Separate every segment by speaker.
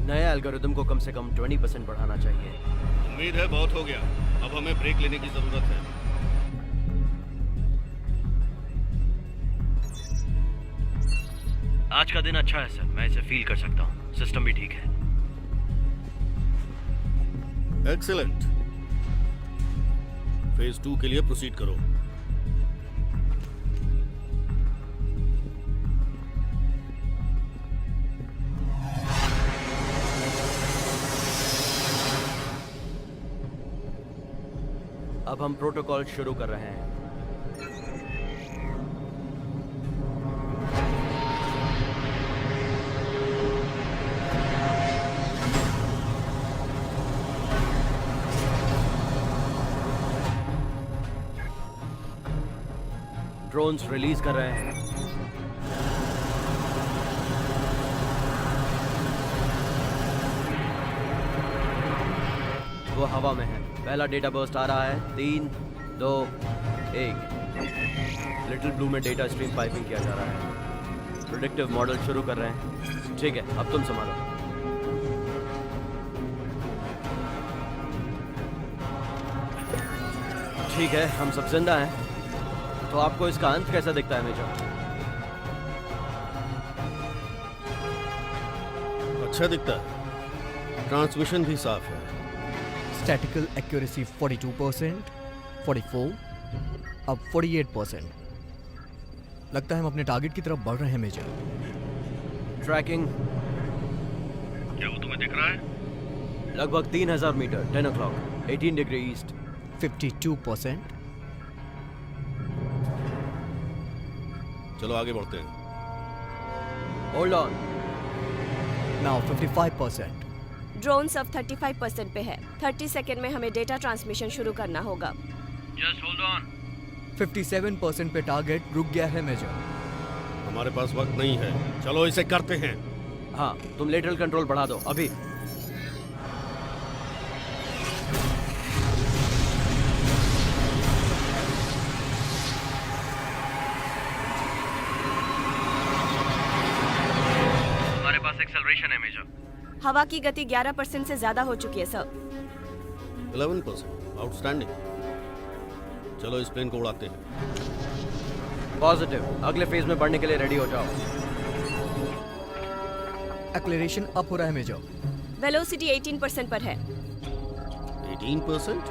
Speaker 1: नए एल्गोरिदम को कम से कम 20% बढ़ाना चाहिए।
Speaker 2: उम्मीद है बहुत हो गया, अब हमें ब्रेक लेने की जरूरत है।
Speaker 1: आज का दिन अच्छा है सर, मैं इसे फील कर सकता हूँ। सिस्टम भी ठीक है।
Speaker 2: एक्सीलेंट। फेज 2 के लिए प्रोसीड करो।
Speaker 1: अब हम प्रोटोकॉल शुरू कर रहे हैं। ड्रोन्स रिलीज कर रहे हैं। वो हवा में है। पहला डेटा बर्स्ट आ रहा है। 3, 2, 1। लिटिल ब्लू में डेटा स्ट्रीम पाइपिंग किया जा रहा है। प्रेडिक्टिव मॉडल शुरू कर रहे हैं। ठीक है, अब तुम संभालो। ठीक है, हम सब जिंदा हैं। तो आपको इसका अंत कैसा दिखता है मेजर?
Speaker 2: अच्छा दिखता है। ट्रांसमिशन भी साफ है।
Speaker 3: स्टैटिकल एक्यूरेसी 42%, 44, अब 48%। लगता है हम अपने टारगेट की तरफ बढ़ रहे हैं मेजर।
Speaker 1: ट्रैकिंग
Speaker 2: क्या वो तुम्हें दिख रहा है?
Speaker 1: लगभग 3000 मीटर, 10 o'clock, 18 डिग्री ईस्ट।
Speaker 3: 52%।
Speaker 2: चलो आगे बढ़ते हैं।
Speaker 1: Hold on.
Speaker 3: नाउ 55%।
Speaker 4: ड्रोन्स अब 35% पे है। 30 सेकेंड में हमें डेटा ट्रांसमिशन शुरू करना होगा।
Speaker 1: Just hold on.
Speaker 3: 57% पे टारगेट रुक गया है मेजर।
Speaker 2: हमारे पास वक्त नहीं है, चलो इसे करते हैं।
Speaker 1: हाँ, तुम लेटरल कंट्रोल बढ़ा दो अभी। हमारे पास एक्सेलरेशन है मेजर।
Speaker 4: हवा की गति 11% से ज्यादा हो चुकी है सर।
Speaker 2: 11%, आउटस्टैंडिंग। चलो इस प्लेन को उड़ाते हैं।
Speaker 1: पॉजिटिव। अगले फेज में बढ़ने के लिए रेडी हो जाओ।
Speaker 3: एक्लेरेशन अप हो रहा है मेजर।
Speaker 4: वेलोसिटी 18% पर है।
Speaker 2: 18%?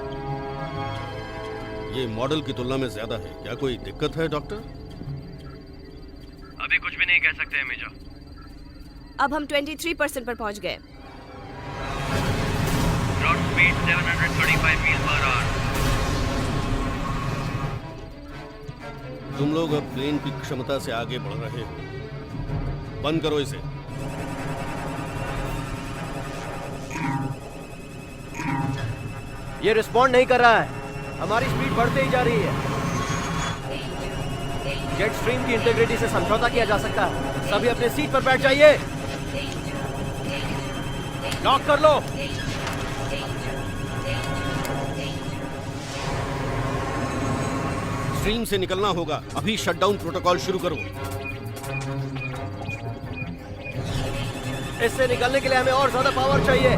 Speaker 2: ये मॉडल की तुलना में ज्यादा है। क्या कोई दिक्कत है डॉक्टर?
Speaker 1: अभी कुछ भी नहीं कह सकते हैं मेजर।
Speaker 4: अब हम 23% पर पहुंच गए।
Speaker 1: ग्राउंड स्पीड 735 मील पर आवर।
Speaker 2: तुम लोग अब प्लेन की क्षमता से आगे बढ़ रहे हो। बंद करो इसे।
Speaker 1: ये रिस्पॉन्ड नहीं कर रहा है। हमारी स्पीड बढ़ते ही जा रही है। जेट स्ट्रीम की इंटीग्रिटी से समझौता किया जा सकता है। सभी अपने सीट पर बैठ जाइए। लॉक कर लो।
Speaker 2: स्ट्रीम से निकलना होगा। अभी शटडाउन प्रोटोकॉल शुरू करो।
Speaker 1: इससे निकलने के लिए हमें और ज्यादा पावर चाहिए।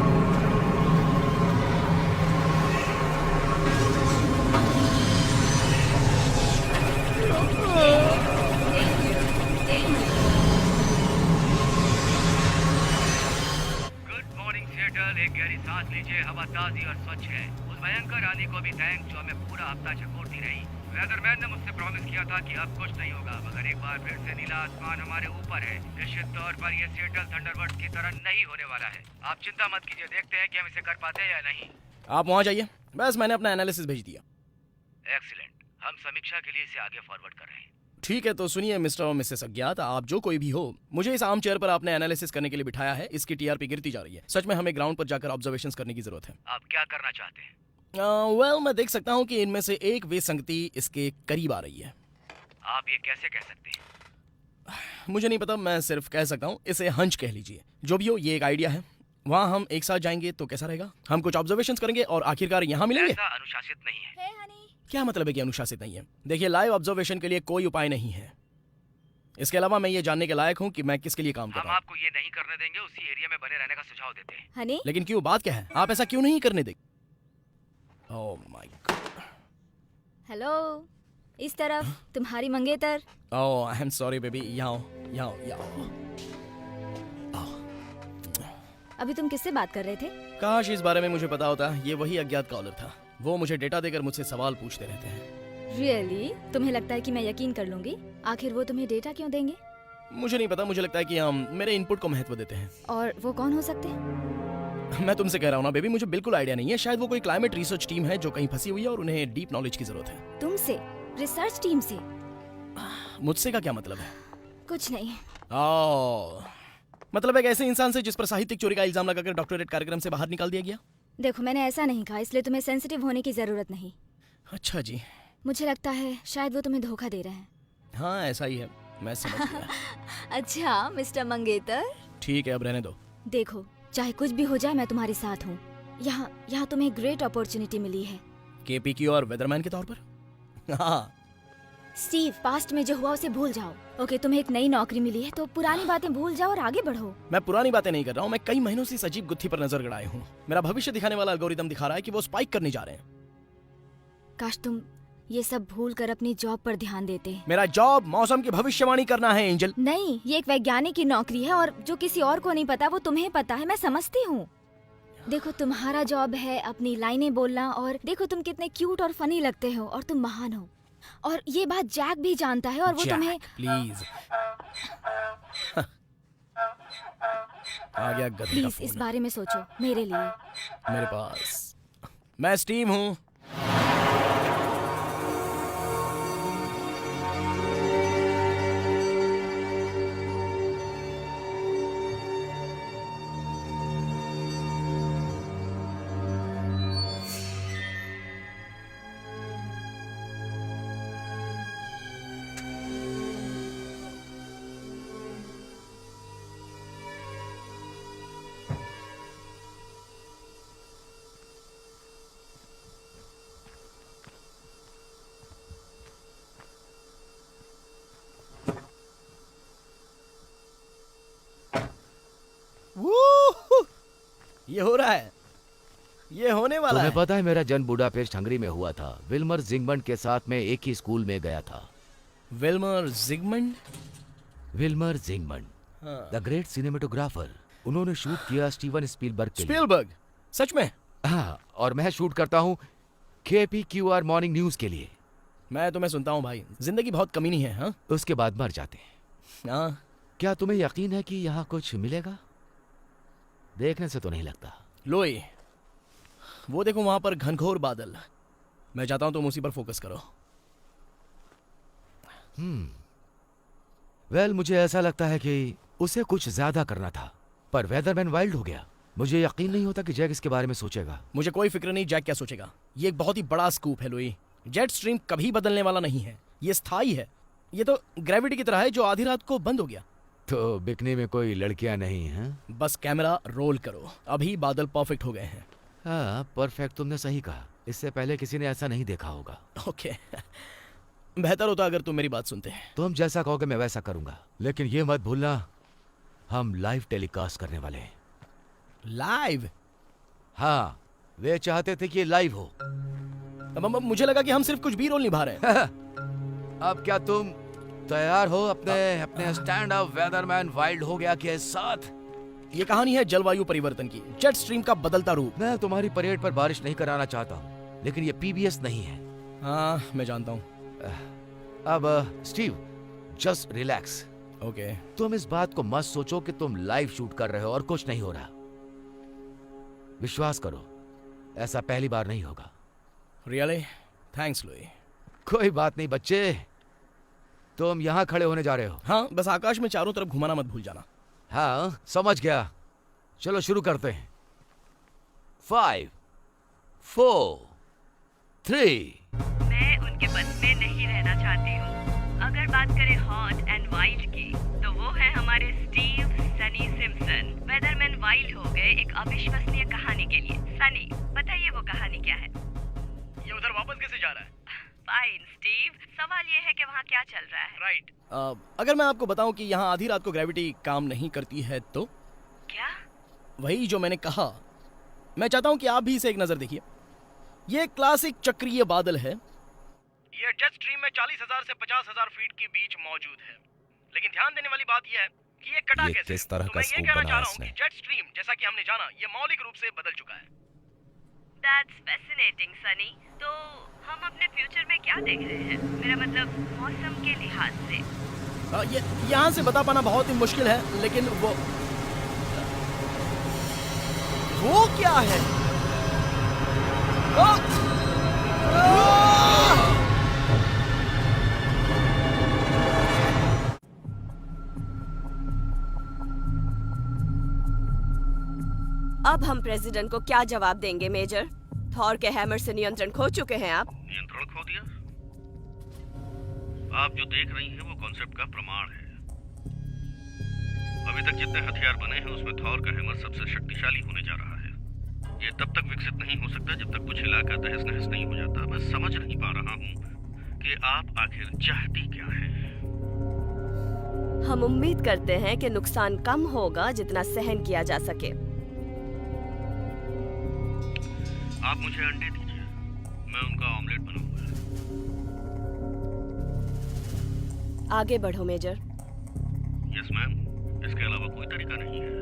Speaker 5: एक गहरी सांस लीजिए। हवा ताजी और स्वच्छ है। उस भयंकर आंधी को भी थैंक जो हमें पूरा हफ्ता चकोरती रही। वेदरमैन ने मुझसे प्रॉमिस किया था कि अब कुछ नहीं होगा, मगर एक बार फिर से नीला आसमान हमारे ऊपर है। निश्चित तौर पर यह सिएटल थंडरबर्ड्स की तरह नहीं होने वाला है। आप चिंता मत कीजिए, देखते हैं कि हम इसे कर पाते हैं या नहीं।
Speaker 6: आप वहाँ जाइए, बस मैंने अपना एनालिसिस भेज दिया।
Speaker 5: एक्सीलेंट, हम समीक्षा के लिए इसे आगे फॉरवर्ड कर रहे हैं।
Speaker 6: ठीक है, तो सुनिए मिस्टर और मिसेस अज्ञात, आप जो कोई भी हो, मुझे इस आम चेयर पर आपने एनालिसिस करने के लिए बिठाया है। इसकी टीआरपी गिरती जा रही है। सच में हमें ग्राउंड पर जाकर ऑब्जर्वेशंस करने की जरूरत है।
Speaker 5: आप क्या करना चाहते हैं?
Speaker 6: वेल, मैं देख सकता हूँ कि इनमें से एक विसंगति इसके करीब आ रही है।
Speaker 5: आप ये कैसे कह सकते हैं?
Speaker 6: मुझे नहीं पता, मैं सिर्फ कह सकता हूँ। इसे हंच कह लीजिए। जो भी हो, ये एक आइडिया है। वहाँ हम एक साथ जाएंगे तो कैसा रहेगा? हम कुछ ऑब्जर्वेशंस करेंगे और आखिरकार यहाँ मिलेंगे।
Speaker 5: ऐसा अनुशासित नहीं है।
Speaker 6: क्या मतलब है कि अनुशासित नहीं है? देखिए, लाइव ऑब्जर्वेशन के लिए कोई उपाय नहीं है। इसके अलावा मैं ये जानने के लायक हूँ कि मैं किसके लिए काम कर
Speaker 5: हम
Speaker 6: रहा हूँ।
Speaker 5: आपको ये नहीं करने देंगे, उसी एरिया में बने रहने का सुझाव देते हैं।
Speaker 4: हनी,
Speaker 6: लेकिन क्यों, बात क्या है? आप ऐसा क्यों नहीं करने देंगे? Oh my God.
Speaker 7: हेलो, इस तरफ तुम्हारी मंगेतर।
Speaker 6: ओह आई एम सॉरी बेबी, यहाँ आओ।
Speaker 7: अभी तुम किससे बात कर रहे थे?
Speaker 6: काश इस बारे में मुझे पता होता। ये वही अज्ञात कॉलर था। वो मुझे डेटा देकर मुझसे सवाल पूछते रहते हैं।
Speaker 7: रियली? तुम्हें लगता है कि मैं यकीन कर लूंगी? आखिर वो तुम्हें डेटा क्यों देंगे?
Speaker 6: मुझे नहीं पता, मुझे लगता है कि हम मेरे इनपुट को महत्व देते हैं।
Speaker 7: और वो कौन हो सकते हैं?
Speaker 6: मैं तुमसे कह रहा हूँ ना बेबी, मुझे बिल्कुल आइडिया नहीं है। शायद वो कोई क्लाइमेट रिसर्च टीम है जो कहीं फंसी हुई है और उन्हें डीप नॉलेज की जरूरत है।
Speaker 7: तुमसे? रिसर्च टीम से?
Speaker 6: मुझसे का क्या मतलब है?
Speaker 7: कुछ नहीं।
Speaker 6: ओह, मतलब एक ऐसे इंसान से जिस पर साहित्यिक चोरी का इल्जाम लगाकर डॉक्टरेट कार्यक्रम से बाहर निकाल दिया गया।
Speaker 7: देखो, मैंने ऐसा नहीं कहा, इसलिए तुम्हें सेंसिटिव होने की जरूरत नहीं।
Speaker 6: अच्छा जी।
Speaker 7: मुझे लगता है शायद वो तुम्हें धोखा दे रहे हैं।
Speaker 6: हाँ ऐसा ही है, मैं समझ गया।
Speaker 7: अच्छा मिस्टर मंगेतर,
Speaker 6: ठीक है, अब रहने दो।
Speaker 7: देखो चाहे कुछ भी हो जाए मैं तुम्हारे साथ हूँ। यहाँ तुम्हें ग्रेट अपॉर्चुनिटी मिली है।
Speaker 6: केपीक्यू और वेदरमैन के तौर पर। हाँ
Speaker 7: स्टीव, पास्ट में जो हुआ उसे भूल जाओ। ओके, तुम्हें एक नई नौकरी मिली है तो पुरानी बातें भूल जाओ और आगे बढ़ो।
Speaker 6: मैं पुरानी बातें नहीं कर रहा हूँ, मैं कई महीनों से इस अजीब गुत्थी पर नजर गड़ाए हूँ। मेरा भविष्य दिखाने वाला एल्गोरिदम दिखा रहा है कि वो स्पाइक करने जा रहे हैं।
Speaker 7: काश तुम ये सब भूल कर अपनी जॉब पर ध्यान देते।
Speaker 6: मेरा जॉब मौसम की भविष्यवाणी करना है एंजल।
Speaker 7: नहीं, ये एक वैज्ञानिक की नौकरी है और जो किसी और को नहीं पता वो तुम्हें पता है। मैं समझती हूँ। देखो, तुम्हारा जॉब है अपनी लाइनें बोलना, और देखो तुम कितने क्यूट और फनी लगते हो और तुम महान हो। और ये बात जैक भी जानता है और वो तुम्हें।
Speaker 6: प्लीज आ गया गधे का
Speaker 7: प्लीज इस
Speaker 6: फोन।
Speaker 7: बारे में सोचो मेरे लिए।
Speaker 6: मेरे पास, मैं स्टीव हूँ। ये हो रहा है, ये होने वाला
Speaker 8: तुम्हें
Speaker 6: है।
Speaker 8: पता है मेरा जन्म बुडापेस्ट हंगरी में हुआ था। विल्मर जिगमंड के साथ मैं एक ही स्कूल में गया था।
Speaker 6: विल्मर जिगमंड?
Speaker 8: विल्मर जिगमंड,
Speaker 6: हाँ।
Speaker 8: The great cinematographer. उन्होंने शूट किया स्टीवन स्पीलबर्ग के लिए।
Speaker 6: स्पीलबर्ग? सच में?
Speaker 8: हाँ, और मैं शूट करता हूँ KPQR मॉर्निंग न्यूज के लिए।
Speaker 6: मैं तुम्हें सुनता हूँ भाई, जिंदगी बहुत कमीनी है। हाँ
Speaker 8: उसके बाद मर जाते हैं।
Speaker 6: हाँ।
Speaker 8: क्या तुम्हें यकीन है कि यहाँ कुछ मिलेगा? देखने से तो नहीं लगता।
Speaker 6: लोई, वो देखो वहां पर घनघोर बादल। मैं चाहता हूं तुम उसी पर फोकस करो।
Speaker 8: वेल, मुझे ऐसा लगता है कि उसे कुछ ज्यादा करना था, पर वेदरमैन वाइल्ड हो गया। मुझे यकीन नहीं होता कि जैक इसके बारे में सोचेगा।
Speaker 6: मुझे कोई फिक्र नहीं जैक क्या सोचेगा। ये एक बहुत ही बड़ा स्कूप है लोई। जेट स्ट्रीम कभी बदलने वाला नहीं है, ये स्थायी है। ये तो ग्रेविटी की तरह है जो आधी रात को बंद हो गया।
Speaker 8: तो बिकनी में कोई लड़कियां नहीं हैं?
Speaker 6: बस कैमरा रोल करो। अभी बादल परफेक्ट हो गए हैं।
Speaker 8: हाँ, परफेक्ट तुमने सही कहा। इससे पहले किसी ने ऐसा नहीं देखा होगा।
Speaker 6: ओके बेहतर होता अगर तुम मेरी बात सुनते।
Speaker 8: तुम जैसा कहोगे मैं वैसा करूंगा, लेकिन ये मत भूलना हम लाइव टेलीकास्ट करने वाले हैं।
Speaker 6: लाइव?
Speaker 8: हाँ, वे चाहते थे कि ये लाइव हो।
Speaker 6: अब मुझे लगा कि हम सिर्फ कुछ भी रोल निभा रहे हैं।
Speaker 8: अब क्या तुम तैयार हो अपने स्टैंड अप वेदरमैन वाइल्ड हो गया के साथ?
Speaker 6: ये कहानी है जलवायु परिवर्तन की, जेट स्ट्रीम का बदलता रूप।
Speaker 8: मैं तुम्हारी परेड पर बारिश नहीं कराना चाहता हूँ, लेकिन ये PBS नहीं है।
Speaker 6: हाँ मैं जानता हूँ।
Speaker 8: अब स्टीव, जस्ट रिलैक्स।
Speaker 6: ओके।
Speaker 8: तुम इस बात को मत सोचो कि तुम लाइव शूट कर रहे हो और कुछ नहीं हो रहा। विश्वास करो, ऐसा पहली बार नहीं होगा।
Speaker 6: रियली? Thanks Louis.
Speaker 8: कोई बात नहीं बच्चे, तुम यहाँ खड़े होने जा रहे हो।
Speaker 6: हाँ, बस आकाश में चारों तरफ घुमाना मत भूल जाना।
Speaker 8: हाँ समझ गया। चलो शुरू करते हैं। 5, 4, 3।
Speaker 9: मैं उनके बस में नहीं रहना चाहती हूँ। अगर बात करें हॉट एंड वाइल्ड की, तो वो है हमारे स्टीव सनी सिम्पसन। वेदरमैन वाइल्ड हो गए एक अविश्वसनीय कहानी के लिए। सनी, बताइए वो कहानी क्या है?
Speaker 5: ये उधर वापस कैसे जा रहा है?
Speaker 9: फाइन स्टीव, सवाल ये है कि वहाँ क्या क्या चल रहा है?
Speaker 5: राइट।
Speaker 6: अगर मैं आपको बताऊं कि यहाँ आधी रात को ग्रेविटी काम नहीं करती है तो?
Speaker 9: क्या?
Speaker 6: वही जो मैंने कहा। मैं चाहता हूं कि आप भी इसे एक नजर देखिए। ये क्लासिक चक्रीय बादल है।
Speaker 5: ये जेट स्ट्रीम में 40,000 से 50,000 फीट के बीच मौजूद है, लेकिन ध्यान देने वाली बात यह है कि ये कटा
Speaker 8: ये
Speaker 5: कैसे?
Speaker 8: किस तरह
Speaker 5: तो
Speaker 8: का
Speaker 5: मैं ये
Speaker 8: स्कूप
Speaker 5: कहना
Speaker 8: बनाया
Speaker 5: चाह रहा हूँ
Speaker 8: इसने?
Speaker 5: कि जेट स्ट्रीम, जैसा कि हमने जाना, ये मौलिक रूप से बदल चुका है।
Speaker 9: That's fascinating, Sunny. तो हम अपने फ्यूचर में क्या देख रहे हैं? मेरा मतलब मौसम के लिहाज से।
Speaker 6: ये यहाँ से बता पाना बहुत ही मुश्किल है, लेकिन वो क्या है?
Speaker 4: अब हम प्रेसिडेंट को क्या जवाब देंगे मेजर? थॉर के हैमर से नियंत्रण खो चुके हैं आप।
Speaker 2: नियंत्रण खो दिया? आप जो देख रही हैं वो कॉन्सेप्ट का प्रमाण है। अभी तक जितने हथियार बने हैं उसमें थॉर का हैमर सबसे शक्तिशाली होने जा रहा है। ये तब तक विकसित नहीं हो सकता जब तक कुछ इलाका तहस नहस नहीं हो जाता। मैं समझ नहीं पा रहा हूँ कि आप आखिर चाहती क्या हैं।
Speaker 4: हम उम्मीद करते हैं कि नुकसान कम होगा जितना सहन किया जा सके।
Speaker 2: आप मुझे अंडे दीजिए, मैं उनका ऑमलेट बनाऊंगा।
Speaker 4: आगे बढ़ो मेजर।
Speaker 2: यस मैम, इसके अलावा कोई तरीका नहीं है।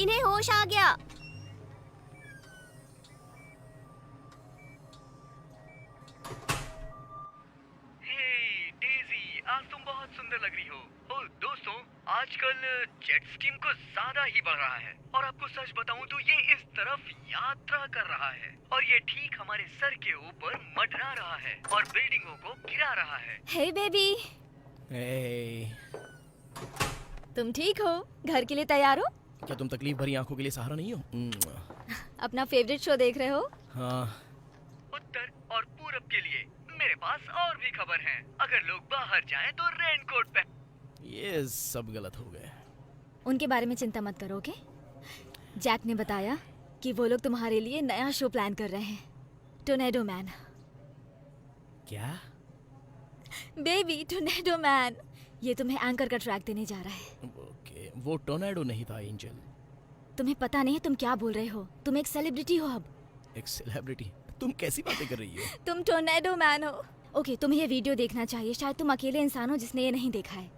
Speaker 4: इन्हें होश आ गया।
Speaker 5: हे डेजी, आज तुम बहुत सुंदर लग रही हो। और दोस्तों, आजकल जेट स्ट्रीम को ज्यादा ही बढ़ रहा है, और आपको सच बताऊं तो ये इस तरफ यात्रा कर रहा है, और ये ठीक हमारे सर के ऊपर मंडरा रहा है और बिल्डिंगों को गिरा रहा है।
Speaker 7: हे बेबी, तुम ठीक हो? घर के लिए तैयार हो?
Speaker 6: क्या तुम तकलीफ भरी आंखों के लिए सहारा नहीं हो?
Speaker 7: अपना फेवरेट शो देख रहे हो?
Speaker 6: हाँ।
Speaker 5: उत्तर और पूरब के लिए मेरे पास और भी खबर है। अगर लोग बाहर जाएं तो रेनकोट पहन।
Speaker 6: ये सब गलत हो गए।
Speaker 7: उनके बारे में चिंता मत करो, ओके? जैक ने बताया कि वो लोग तुम्हारे लिए नया शो प्लान कर रहे हैं, टोर्नेडो मैन।
Speaker 6: क्या?
Speaker 7: Baby, tornado man. ये तुम्हें एंकर का ट्रैक देने जा रहा है।
Speaker 6: ओके, वो टोर्नेडो नहीं था एंजल।
Speaker 7: तुम्हें पता नहीं है तुम क्या बोल रहे हो। तुम एक सेलिब्रिटी हो अब।
Speaker 6: एक सेलिब्रिटी? तुम कैसी बातें कर रही हो?
Speaker 7: तुम टोर्नेडो मैन हो। ओके, तुम्हें ये वीडियो देखना चाहिए। शायद तुम अकेले इंसान हो जिसने ये नहीं देखा है।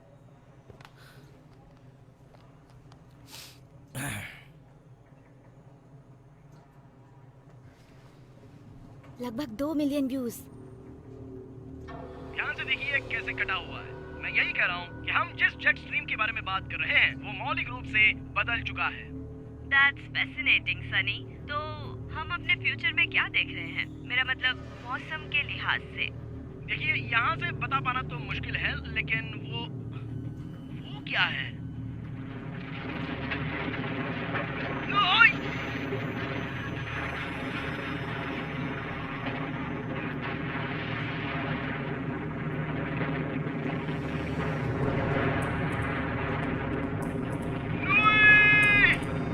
Speaker 7: लगभग 2 मिलियन व्यूज।
Speaker 5: ध्यान से देखिए कैसे कटा हुआ है। मैं
Speaker 6: यही कह रहा हूँ कि हम जिस जेट स्ट्रीम के बारे में बात कर रहे हैं वो मौलिक रूप से बदल चुका है।
Speaker 9: That's fascinating Sunny. तो हम अपने फ्यूचर में क्या देख रहे हैं? मेरा मतलब मौसम के लिहाज से।
Speaker 6: देखिए, यहाँ से बता पाना तो मुश्किल है, लेकिन वो क्या है? ओए!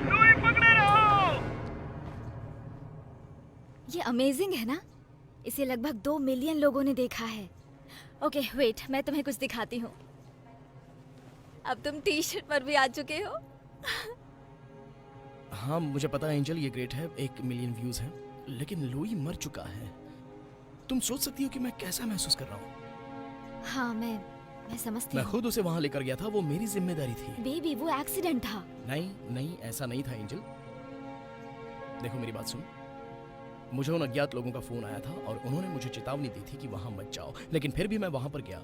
Speaker 6: लुई, पकड़े रहो!
Speaker 7: ये अमेजिंग है ना? इसे लगभग 2 मिलियन लोगों ने देखा है। ओके वेट, मैं तुम्हें कुछ दिखाती हूँ। अब तुम टी शर्ट पर भी आ चुके हो।
Speaker 6: हाँ मुझे पता है एंजल, ये ग्रेट है, 1 मिलियन व्यूज हैं, लेकिन लुई मर चुका है। तुम सोच सकती हो कि मैं कैसा महसूस कर रहा हूँ।
Speaker 7: हाँ मैं समझती
Speaker 6: मैं
Speaker 7: हूँ।
Speaker 6: खुद उसे वहां लेकर गया था, वो मेरी जिम्मेदारी थी।
Speaker 7: बेबी वो एक्सीडेंट था।
Speaker 6: नहीं ऐसा नहीं था एंजल। देखो मेरी बात सुन, मुझे उन अज्ञात लोगों का फोन आया था और उन्होंने मुझे चेतावनी दी थी कि वहां मत जाओ, लेकिन फिर भी मैं वहां पर गया।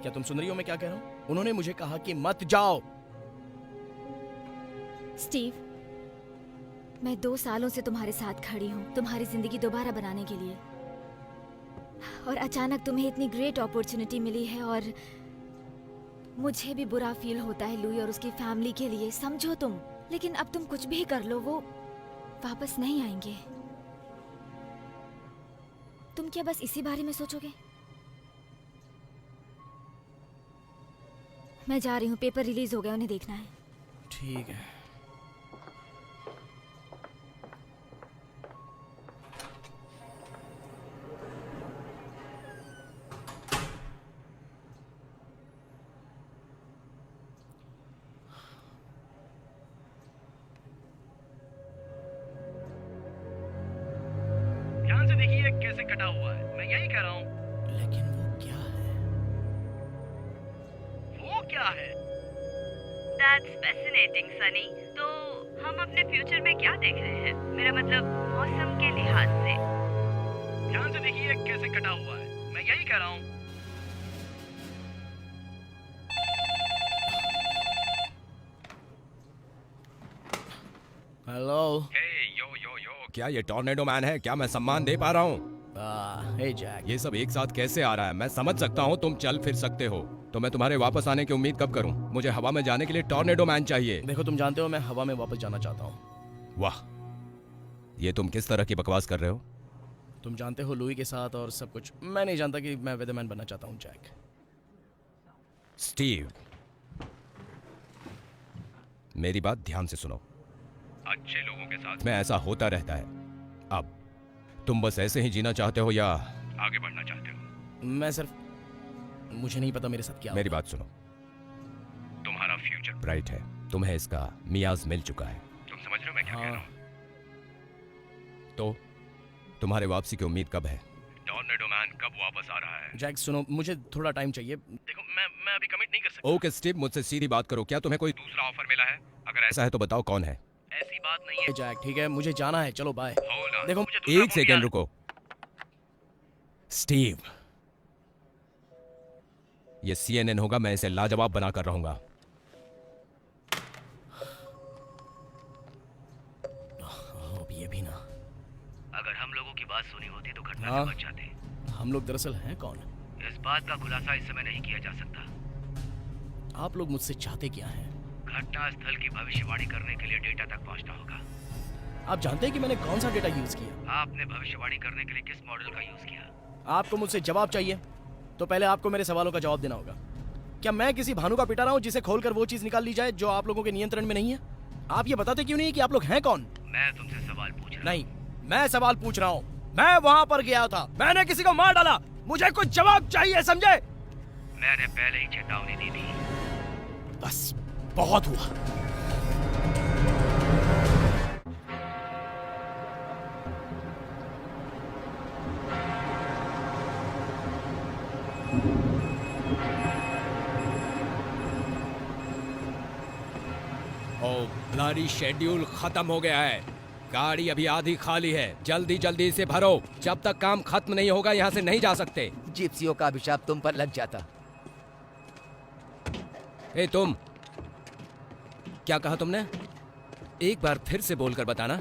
Speaker 6: क्या तुम सुन रही हो मैं क्या कह रहा हूँ? उन्होंने मुझे कहा कि मत जाओ।
Speaker 7: स्टीव, मैं 2 सालों से तुम्हारे साथ खड़ी हूँ, तुम्हारी जिंदगी दोबारा बनाने के लिए। और अचानक तुम्हें इतनी ग्रेट अपॉर्चुनिटी मिली है और मुझे भी बुरा फील होता है लुई और उसकी फैमिली के लिए, समझो तुम। लेकिन अब तुम कुछ भी कर लो, वो वापस नहीं आएंगे। तुम क्या बस इसी बारे में सोचोगे? मैं जा रही हूँ, पेपर रिलीज हो गया, उन्हें देखना है।
Speaker 6: ठीक है। ध्यान से देखिए कैसे कटा हुआ है, मैं यही कह रहा हूँ। लेकिन वो क्या है?
Speaker 9: That's fascinating Sunny. तो हम अपने फ्यूचर में क्या देख रहे हैं? मेरा मतलब मौसम के लिहाज से।
Speaker 6: ध्यान से देखिए कैसे कटा हुआ है, मैं यही कह रहा हूँ। हेलो।
Speaker 8: यो, क्या ये टॉर्नेडो मैन है? क्या मैं सम्मान दे पा रहा हूँ?
Speaker 6: हे जैक।
Speaker 8: ये सब एक साथ कैसे आ रहा है? मैं समझ सकता हूँ तुम चल फिर सकते हो, तो मैं तुम्हारे वापस आने की उम्मीद कब करूँ? मुझे हवा में जाने के लिए टॉर्नेडो मैन चाहिए।
Speaker 6: देखो तुम जानते हो मैं हवा में वापस जाना चाहता हूँ।
Speaker 8: वाह, ये तुम किस तरह की बकवास कर रहे हो?
Speaker 6: तुम जानते हो लुई के साथ और सब कुछ। मैं नहीं जानता कि मैं वेदरमैन बनना चाहता हूँ जैक।
Speaker 8: स्टीव, मेरी बात ध्यान से सुनो।
Speaker 2: अच्छे लोगों के साथ
Speaker 8: में ऐसा होता रहता है। अब तुम बस ऐसे ही जीना चाहते हो या
Speaker 2: आगे बढ़ना चाहते हो?
Speaker 6: मैं सिर्फ, मुझे नहीं पता मेरे साथ क्या
Speaker 8: मेरी
Speaker 6: होगा।
Speaker 8: बात सुनो,
Speaker 2: तुम्हारा फ्यूचर
Speaker 8: ब्राइट है, तुम्हें इसका मियाज मिल चुका है।
Speaker 2: तुम समझ रहे हो मैं क्या कह रहा हूँ?
Speaker 8: तो तुम्हारे वापसी की उम्मीद कब है?
Speaker 2: टॉर्नेडो मैन कब वापस आ रहा है?
Speaker 6: जैक सुनो, मुझे थोड़ा टाइम चाहिए। देखो मैं अभी कमिट नहीं कर सकता।
Speaker 8: ओके स्टीव, मुझसे सीधी बात करो। क्या तुम्हें कोई
Speaker 2: दूसरा ऑफर मिला है? अगर
Speaker 8: ऐसा है तो बताओ कौन है?
Speaker 2: ऐसी बात नहीं है
Speaker 6: जैक ठीक है, मुझे जाना है, चलो बाय। देखो मुझे
Speaker 8: एक सेकेंड रुको। स्टीव, ये CNN होगा, मैं इसे लाजवाब बनाकर रहूंगा।
Speaker 6: अब ये भी ना।
Speaker 5: अगर हम लोगों की बात सुनी होती तो घटना
Speaker 6: हाँ।
Speaker 5: से बच जाते।
Speaker 6: हम लोग दरअसल हैं कौन?
Speaker 5: इस बात का खुलासा इस समय नहीं किया जा सकता।
Speaker 6: आप लोग मुझसे चाहते क्या हैं?
Speaker 5: घटना स्थल की भविष्यवाणी करने के लिए डेटा तक पहुंचना होगा।
Speaker 6: आप जानते हैं कि मैंने कौन सा डेटा यूज किया?
Speaker 5: आपने भविष्यवाणी करने के लिए किस मॉडल का यूज किया?
Speaker 6: आपको मुझसे जवाब चाहिए तो पहले आपको मेरे सवालों का जवाब देना होगा। क्या मैं किसी भानु का पिटा रहा हूँ जिसे खोलकर वो चीज निकाल ली जाए जो आप लोगों के नियंत्रण में नहीं है? आप ये बताते क्यों नहीं कि आप लोग हैं कौन?
Speaker 5: मैं तुमसे सवाल पूछ रहा हूं।
Speaker 6: नहीं, मैं सवाल पूछ रहा हूँ। मैं वहां पर गया था, मैंने किसी को मार डाला, मुझे कुछ जवाब चाहिए, समझे?
Speaker 5: मैंने पहले ही चेतावनी दी थी।
Speaker 6: बस बहुत हुआ।
Speaker 8: ब्लडी शेड्यूल खत्म हो गया है। गाड़ी अभी आधी खाली है, जल्दी जल्दी इसे भरो। जब तक काम खत्म नहीं होगा यहाँ से नहीं जा सकते।
Speaker 10: जिप्सियों का अभिशाप तुम पर लग जाता।
Speaker 6: ए तुम, क्या कहा तुमने? एक बार फिर से बोलकर बताना।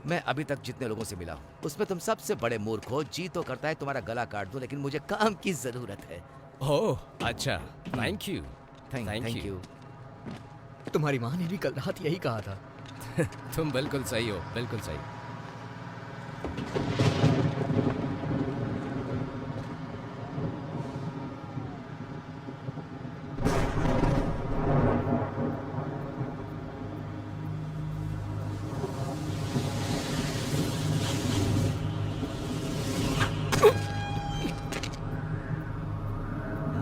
Speaker 8: मैं अभी तक जितने लोगों से मिला हूँ उसमें तुम सबसे बड़े मूर्ख हो। जी तो करता है तुम्हारा गला काट दो, लेकिन मुझे काम की जरूरत है।
Speaker 6: ओह अच्छा, थैंक यू।
Speaker 8: Thank you.
Speaker 3: तुम्हारी माँ ने भी कल रात यही कहा था।
Speaker 6: तुम बिल्कुल सही हो, बिल्कुल सही।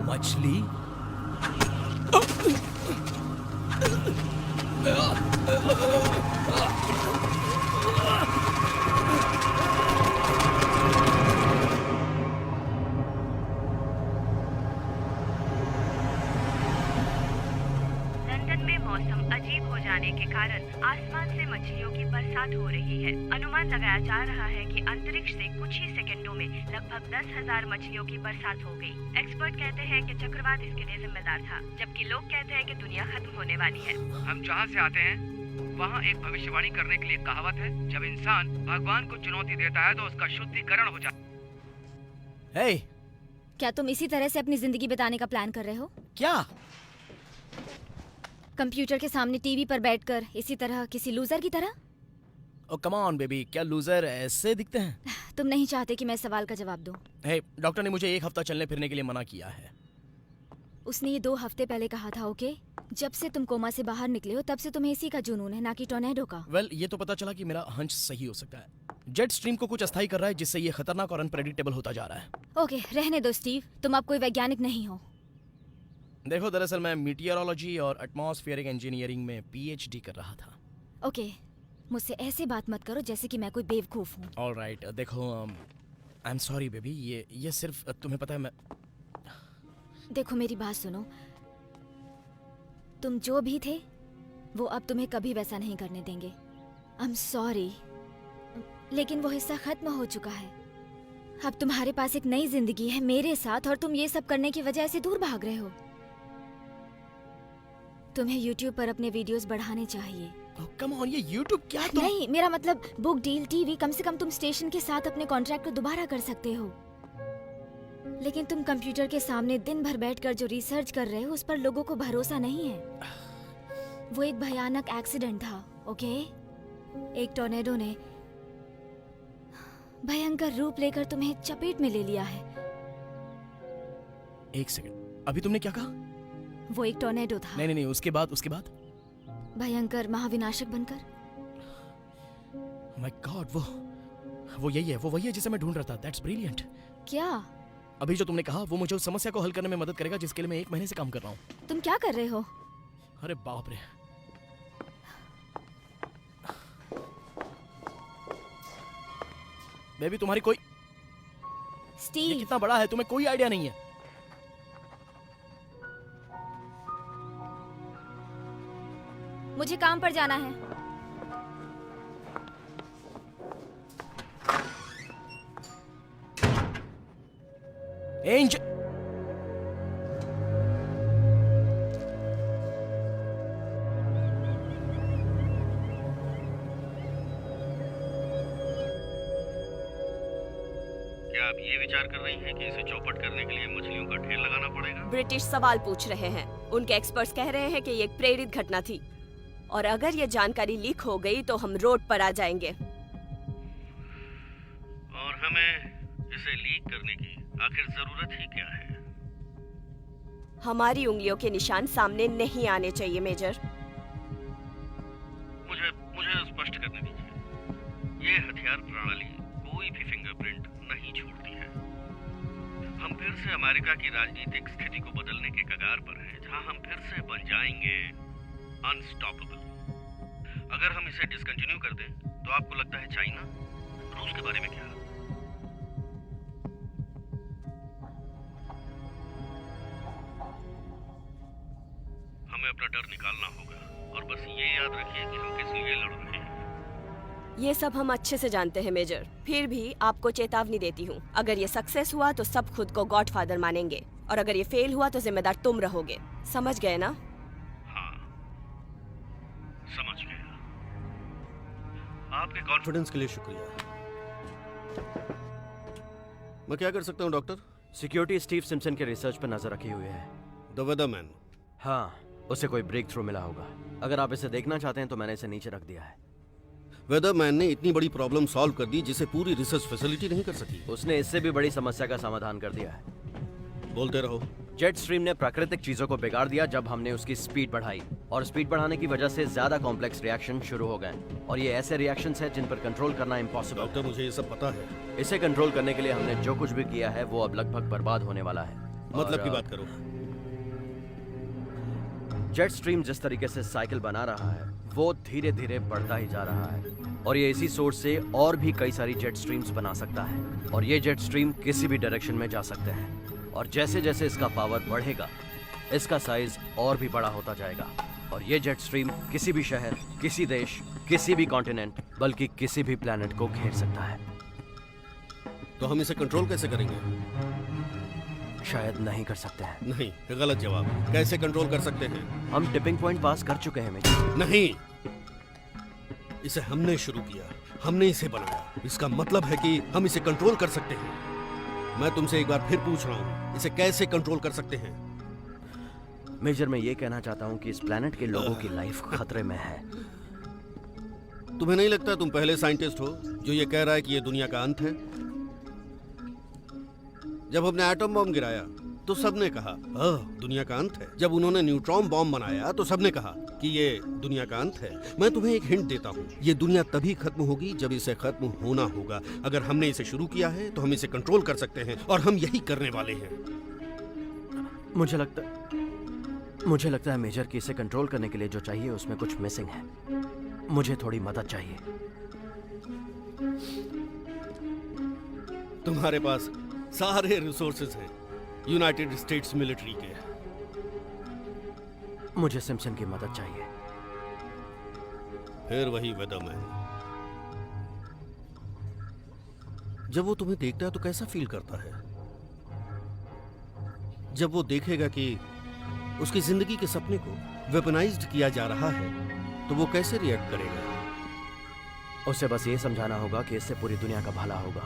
Speaker 6: मछली?
Speaker 9: लंदन में मौसम अजीब हो जाने के कारण आसमान से मछलियों की बरसात हो रही है। अनुमान लगाया जा रहा है कि अंतरिक्ष से कुछ ही सेकंडों में लगभग 10,000 मछलियों की बरसात हो गई। एक्सपर्ट कहते हैं कि चक्रवात इसके लिए जिम्मेदार था, जबकि लोग कहते हैं कि दुनिया खत्म होने वाली है।
Speaker 5: हम जहाँ से आते हैं वहाँ एक भविष्यवाणी करने के लिए कहावत है, जब इंसान भगवान को चुनौती देता है तो उसका शुद्धिकरण हो जाता है।
Speaker 6: हे,
Speaker 7: क्या तुम इसी तरह से अपनी जिंदगी बिताने का प्लान कर रहे हो?
Speaker 6: क्या?
Speaker 7: कंप्यूटर के सामने टीवी पर बैठकर इसी तरह, किसी लूजर की तरह?
Speaker 6: ओ कम ऑन बेबी, क्या लूजर ऐसे दिखते हैं?
Speaker 7: तुम नहीं चाहते कि मैं सवाल का जवाब दूं।
Speaker 6: हे, डॉक्टर ने मुझे 1 हफ्ता चलने फिरने के लिए मना किया है।
Speaker 7: उसने ये 2 हफ्ते पहले कहा था, ओके? जब से तुम कोमा से बाहर निकले हो तब से तुम्हें इसी का जुनून है, ना कि टोर्नेडो का।
Speaker 6: वेल, ये तो पता चला कि मेरा हंच सही हो सकता है। जेट स्ट्रीम को कुछ अस्थायी कर रहा है, जिससे ये खतरनाक और अनप्रेडिक्टेबल होता जा रहा है।
Speaker 7: ओके, रहने दो स्टीव, तुम अब कोई वैज्ञानिक नहीं हो।
Speaker 6: देखो, दरअसल मैं मीटियोरोलॉजी और एटमॉस्फेरिक इंजीनियरिंग में PhD कर रहा था।
Speaker 7: ओके, मुझसे ऐसे बात मत करो जैसे कि मैं कोई बेवकूफ हूँ।
Speaker 6: ऑलराइट, देखो आई एम सॉरी बेबी, ये सिर्फ तुम्हें पता है मैं।
Speaker 7: देखो मेरी बात सुनो, तुम जो भी थे वो अब तुम्हें कभी वैसा नहीं करने देंगे। आई एम सॉरी, लेकिन वो हिस्सा खत्म हो चुका है। अब तुम्हारे पास एक नई जिंदगी है मेरे साथ, और तुम ये सब करने की वजह से दूर भाग रहे हो। तुम्हें YouTube पर अपने वीडियोस बढ़ाने चाहिए।
Speaker 6: कम ऑन, ये YouTube क्या? तुम
Speaker 7: नहीं, मेरा मतलब बुक डील, टीवी, कम से कम तुम स्टेशन के साथ अपने कॉन्ट्रैक्ट को दोबारा कर सकते हो। लेकिन तुम कंप्यूटर के सामने दिन भर बैठकर जो रिसर्च कर रहे हो उस पर लोगों को भरोसा नहीं है। वो एक भयानक एक्सीडेंट था, ओके? एक टॉर्नेडो ने भयंकर रूप लेकर तुम्हें चपेट में ले लिया है।
Speaker 6: 1 सेकंड, अभी तुमने क्या कहा?
Speaker 7: वो एक टॉर्नेडो था।
Speaker 6: नहीं, उसके बाद
Speaker 7: भयंकर महाविनाशक बनकर।
Speaker 6: माय गॉड, वो यही है, वो वही है जिसे मैं ढूंढ रहा था। That's brilliant.
Speaker 7: क्या?
Speaker 6: अभी जो तुमने कहा वो मुझे उस समस्या को हल करने में मदद करेगा जिसके लिए मैं 1 महीने से काम कर रहा हूँ।
Speaker 7: तुम क्या कर रहे हो?
Speaker 6: अरे बाप रे। बेबी, तुम्हारी कोई, ये
Speaker 7: स्टीव,
Speaker 6: कितना बड़ा है, तुम्हें कोई आइडिया नहीं है।
Speaker 7: मुझे काम पर जाना है।
Speaker 6: एंजल,
Speaker 2: क्या आप ये विचार कर रही हैं कि इसे चौपट करने के लिए मछलियों का ढेर लगाना पड़ेगा?
Speaker 4: ब्रिटिश सवाल पूछ रहे हैं। उनके एक्सपर्ट्स कह रहे हैं कि ये एक प्रेरित घटना थी, और अगर ये जानकारी लीक हो गई तो हम रोड पर आ जाएंगे।
Speaker 2: और हमें इसे लीक करने की आखिर जरूरत ही क्या है?
Speaker 4: हमारी उंगलियों के निशान सामने नहीं आने चाहिए मेजर।
Speaker 2: मुझे स्पष्ट करने दीजिए, ये हथियार प्रणाली कोई भी फिंगरप्रिंट नहीं छोड़ती है। हम फिर से अमेरिका की राजनीतिक स्थिति को बदलने के कगार पर हैं, जहां हम फिर से बन जाएंगे अनस्टॉपेबल। अगर हम इसे डिसकंटिन्यू कर दें तो आपको लगता है चाइना, रूस के बारे में क्या? हमें अपना डर निकालना होगा, और बस ये याद रखिए कि हम किस लिए लड़ रहे हैं।
Speaker 4: ये सब हम अच्छे से जानते हैं मेजर, फिर भी आपको चेतावनी देती हूँ, अगर ये सक्सेस हुआ तो सब खुद को गॉडफादर मानेंगे और अगर ये फेल हुआ तो जिम्मेदार तुम रहोगे, समझ गए ना?
Speaker 2: हाँ, समझ गया। आपके कॉन्फिडेंस के लिए शुक्रिया। मैं क्या कर सकता हूँ डॉक्टर?
Speaker 1: सिक्योरिटी स्टीव सिम्पसन के रिसर्च पर नजर रखी हुई है।
Speaker 2: द वेदरमैन।
Speaker 1: हाँ, उसे कोई ब्रेक थ्रू मिला होगा। अगर आप इसे देखना चाहते हैं तो मैंने इसे नीचे रख दिया है।
Speaker 2: वेदरमैन ने इतनी बड़ी प्रॉब्लम सॉल्व कर दी जिसे पूरी रिसर्च फैसिलिटी नहीं कर सकी।
Speaker 1: उसने इससे भी बड़ी समस्या का समाधान कर दिया है।
Speaker 2: बोलते रहो।
Speaker 1: जेट स्ट्रीम ने प्राकृतिक चीजों को बिगाड़ दिया जब हमने उसकी स्पीड बढ़ाई, और स्पीड बढ़ाने की वजह से ज्यादा कॉम्प्लेक्स रिएक्शन शुरू हो गए, और ये ऐसे रिएक्शंस हैं जिन पर कंट्रोल करना इम्पॉसिबल।
Speaker 2: डॉक्टर, मुझे ये सब पता है।
Speaker 1: इसे कंट्रोल करने के लिए हमने जो कुछ भी किया है वो अब लगभग बर्बाद होने वाला है।
Speaker 2: मतलब की बात करो।
Speaker 1: जेट स्ट्रीम जिस तरीके से साइकिल बना रहा है वो धीरे धीरे बढ़ता ही जा रहा है, और ये इसी सोर्स से और भी कई सारी जेट स्ट्रीम्स बना सकता है, और ये जेट स्ट्रीम किसी भी डायरेक्शन में जा सकते हैं, और जैसे जैसे इसका पावर बढ़ेगा इसका साइज और भी बड़ा होता जाएगा, और ये जेट स्ट्रीम किसी भी शहर, किसी देश, किसी भी कॉन्टिनेंट, बल्कि किसी भी प्लेनेट को घेर सकता है।
Speaker 2: तो हम इसे कंट्रोल कैसे करेंगे?
Speaker 1: शायद नहीं कर सकते हैं।
Speaker 2: नहीं, गलत जवाब। कैसे कंट्रोल कर सकते हैं?
Speaker 1: हम टिपिंग पॉइंट पास कर चुके हैं मेजर।
Speaker 2: नहीं, इसे हमने शुरू किया, हमने इसे बनाया। इसका मतलब है कि हम इसे कंट्रोल कर सकते हैं। मैं तुमसे एक बार फिर पूछ रहा हूँ, इसे कैसे कंट्रोल कर सकते हैं?
Speaker 1: मेजर, मैं ये कहना चाहता हूँ कि इस प्लेनेट के लोगों की लाइफ खतरे में है।
Speaker 2: तुम्हें नहीं लगता तुम पहले साइंटिस्ट हो जो ये कह रहा है कि ये दुनिया का अंत है? जब हमने एटम बॉम्ब गिराया तो सबने कहा दुनिया का अंत है। जब उन्होंने न्यूट्रॉन बॉम्ब बनाया तो सबने कहा कि ये दुनिया का अंत है। मैं तुम्हें एक हिंट देता हूँ, ये दुनिया तभी खत्म होगी जब इसे खत्म होना होगा। अगर हमने इसे शुरू किया है तो हम इसे कंट्रोल कर सकते हैं, और हम यही करने वाले हैं।
Speaker 1: मुझे लगता है मेजर कि इसे कंट्रोल करने के लिए जो चाहिए उसमें कुछ मिसिंग है। मुझे थोड़ी मदद चाहिए।
Speaker 2: तुम्हारे पास सारे रिसोर्सेज हैं यूनाइटेड स्टेट्स मिलिट्री के।
Speaker 1: मुझे सिम्पसन की मदद चाहिए।
Speaker 2: फिर वही वेदरमैन। जब वो तुम्हें देखता है तो कैसा फील करता है? जब वो देखेगा कि उसकी जिंदगी के सपने को वेपनाइज्ड किया जा रहा है तो वो कैसे रिएक्ट करेगा?
Speaker 1: उसे बस ये समझाना होगा कि इससे पूरी दुनिया का भला होगा।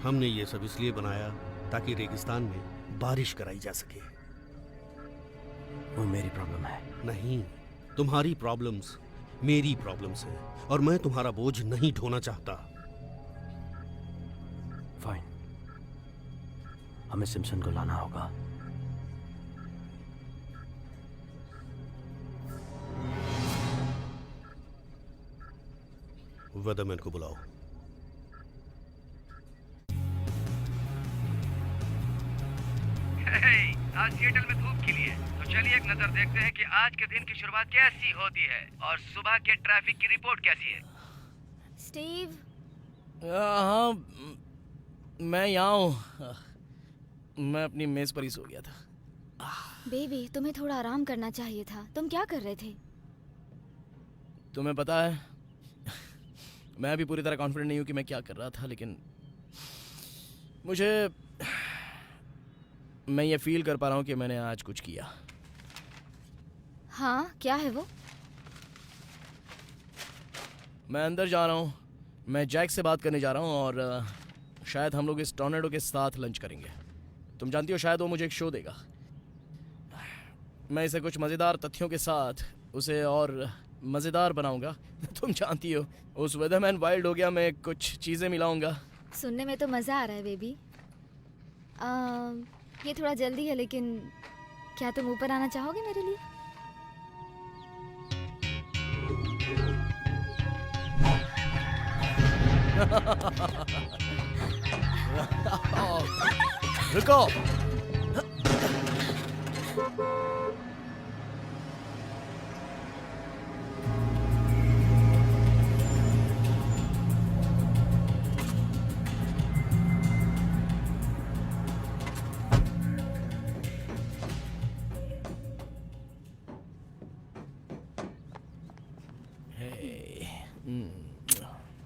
Speaker 2: हमने ये सब इसलिए बनाया ताकि रेगिस्तान में बारिश कराई जा सके।
Speaker 1: वो मेरी प्रॉब्लम है।
Speaker 2: नहीं, तुम्हारी प्रॉब्लम्स मेरी प्रॉब्लम्स है, और मैं तुम्हारा बोझ नहीं ढोना चाहता।
Speaker 1: फाइन, हमें सिम्पसन को लाना होगा।
Speaker 2: वेदरमैन को बुलाओ।
Speaker 5: आज सिएटल में धूप खिली है, तो चलिए एक नजर देखते हैं कि आज के दिन की शुरुआत कैसी होती है और सुबह के ट्रैफिक की रिपोर्ट कैसी है।
Speaker 7: स्टीव,
Speaker 6: हाँ, मैं यहाँ हूँ। मैं अपनी मेज पर ही सो गया था।
Speaker 7: बेबी, तुम्हें थोड़ा आराम करना चाहिए था। तुम क्या कर रहे थे?
Speaker 6: तुम्हें पता है, मैं भी पूरी तरह कॉन्फिडेंट नहीं हूँ कि मैं क्या कर रहा था, लेकिन मैं ये फील कर पा रहा हूँ कि मैंने आज कुछ किया।
Speaker 7: हाँ, क्या है वो?
Speaker 6: मैं अंदर जा रहा हूँ, मैं जैक से बात करने जा रहा हूँ, और शायद हम लोग इस टॉर्नेडो के साथ लंच करेंगे। तुम जानती हो, शायद वो मुझे एक शो देगा। मैं इसे कुछ मज़ेदार तथ्यों के साथ उसे और मज़ेदार बनाऊंगा। तुम जानती हो, उस वेदरमैन वाइल्ड हो गया मैं कुछ चीज़ें मिलाऊंगा।
Speaker 7: सुनने में तो मज़ा आ रहा है बेबी। ये थोड़ा जल्दी है, लेकिन क्या तुम ऊपर आना चाहोगे मेरे लिए?
Speaker 6: रुको।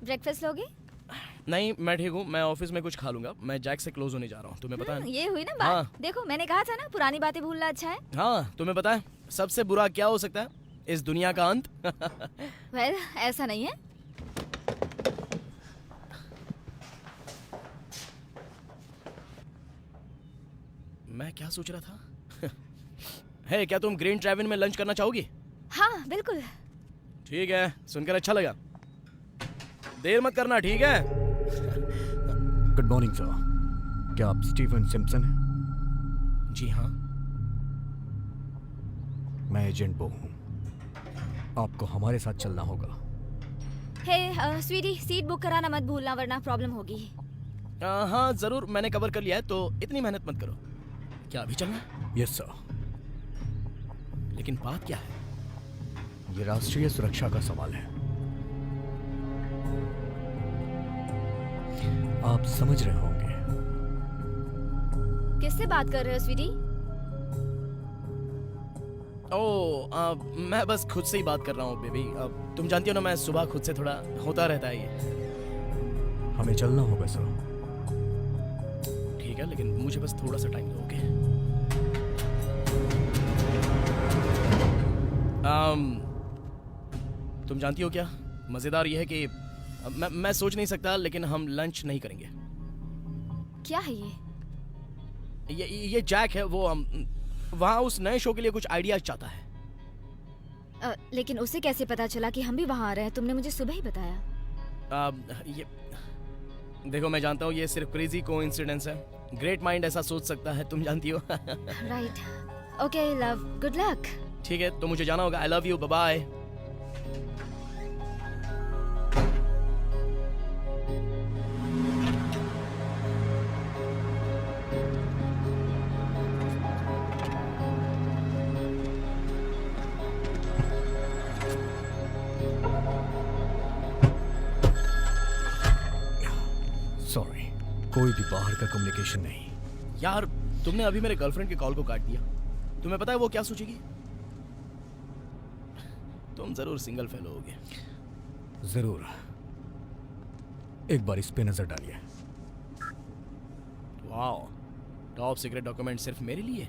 Speaker 7: ब्रेकफास्ट लोगे?
Speaker 6: नहीं मैं ठीक हूँ, मैं ऑफिस में कुछ खा लूंगा। मैं जैक से क्लोज होने जा रहा हूँ, तुम्हें पता है ना?
Speaker 7: ये हुई ना बात।
Speaker 6: हाँ।
Speaker 7: देखो मैंने कहा था ना, पुरानी बातें भूलना अच्छा है।
Speaker 6: हाँ तुम्हें पता है सबसे बुरा क्या हो सकता है? इस दुनिया का अंत।
Speaker 7: वेल ऐसा नहीं है।
Speaker 6: मैं क्या सोच रहा था? है क्या तुम ग्रीन ट्रैवन में लंच करना चाहोगी?
Speaker 7: हाँ बिल्कुल।
Speaker 6: ठीक है, सुनकर अच्छा लगा। देर मत करना, ठीक है?
Speaker 3: Good morning sir. क्या आप स्टीवन सिम्पसन हैं?
Speaker 6: जी हाँ।
Speaker 3: मैं एजेंट बो हूँ। आपको हमारे साथ चलना होगा।
Speaker 7: हे स्वीटी, सीट बुक कराना मत भूलना वरना प्रॉब्लम होगी।
Speaker 6: हाँ जरूर, मैंने कवर कर लिया है, तो इतनी मेहनत मत करो। क्या अभी चलना है?
Speaker 3: Yes sir.
Speaker 6: लेकिन बात क्या है?
Speaker 3: ये राष्ट्रीय सुरक्षा का सवाल है। आप समझ रहे होंगे।
Speaker 7: किससे बात कर रहे हो स्वीटी?
Speaker 6: मैं बस खुद से ही बात कर रहा हूँ बेबी। तुम जानती हो ना, मैं सुबह खुद से थोड़ा होता रहता है ये।
Speaker 3: हमें चलना होगा सर।
Speaker 6: ठीक है, लेकिन मुझे बस थोड़ा सा टाइम दोगे? तुम जानती हो क्या मजेदार यह है कि मैं सोच नहीं सकता, लेकिन हम लंच नहीं करेंगे।
Speaker 7: क्या है
Speaker 6: ये जैक है, वो वहाँ उस नए शो के लिए कुछ आइडियाज चाहता है।
Speaker 7: लेकिन उसे कैसे पता चला कि हम भी वहाँ आ रहे हैं? तुमने मुझे सुबह ही बताया।
Speaker 6: ये देखो, मैं जानता हूँ ये सिर्फ क्रेजी कोइंसिडेंस है। ग्रेट माइंड ऐसा सोच सकता है, तुम जानती हो।
Speaker 7: Right. Okay love, good luck.
Speaker 6: ठीक है, तो मुझे जाना होगा। I love you, bye bye.
Speaker 3: Sorry, कोई भी बाहर का कम्युनिकेशन नहीं।
Speaker 6: यार तुमने अभी मेरे गर्लफ्रेंड के कॉल को काट दिया। तुम्हें पता है वो क्या सोचेगी? तुम जरूर सिंगल फेलो होगे।
Speaker 3: जरूर। एक बार इस पे नजर डालिए।
Speaker 6: वाओ, टॉप सीक्रेट डॉक्यूमेंट सिर्फ मेरे लिए।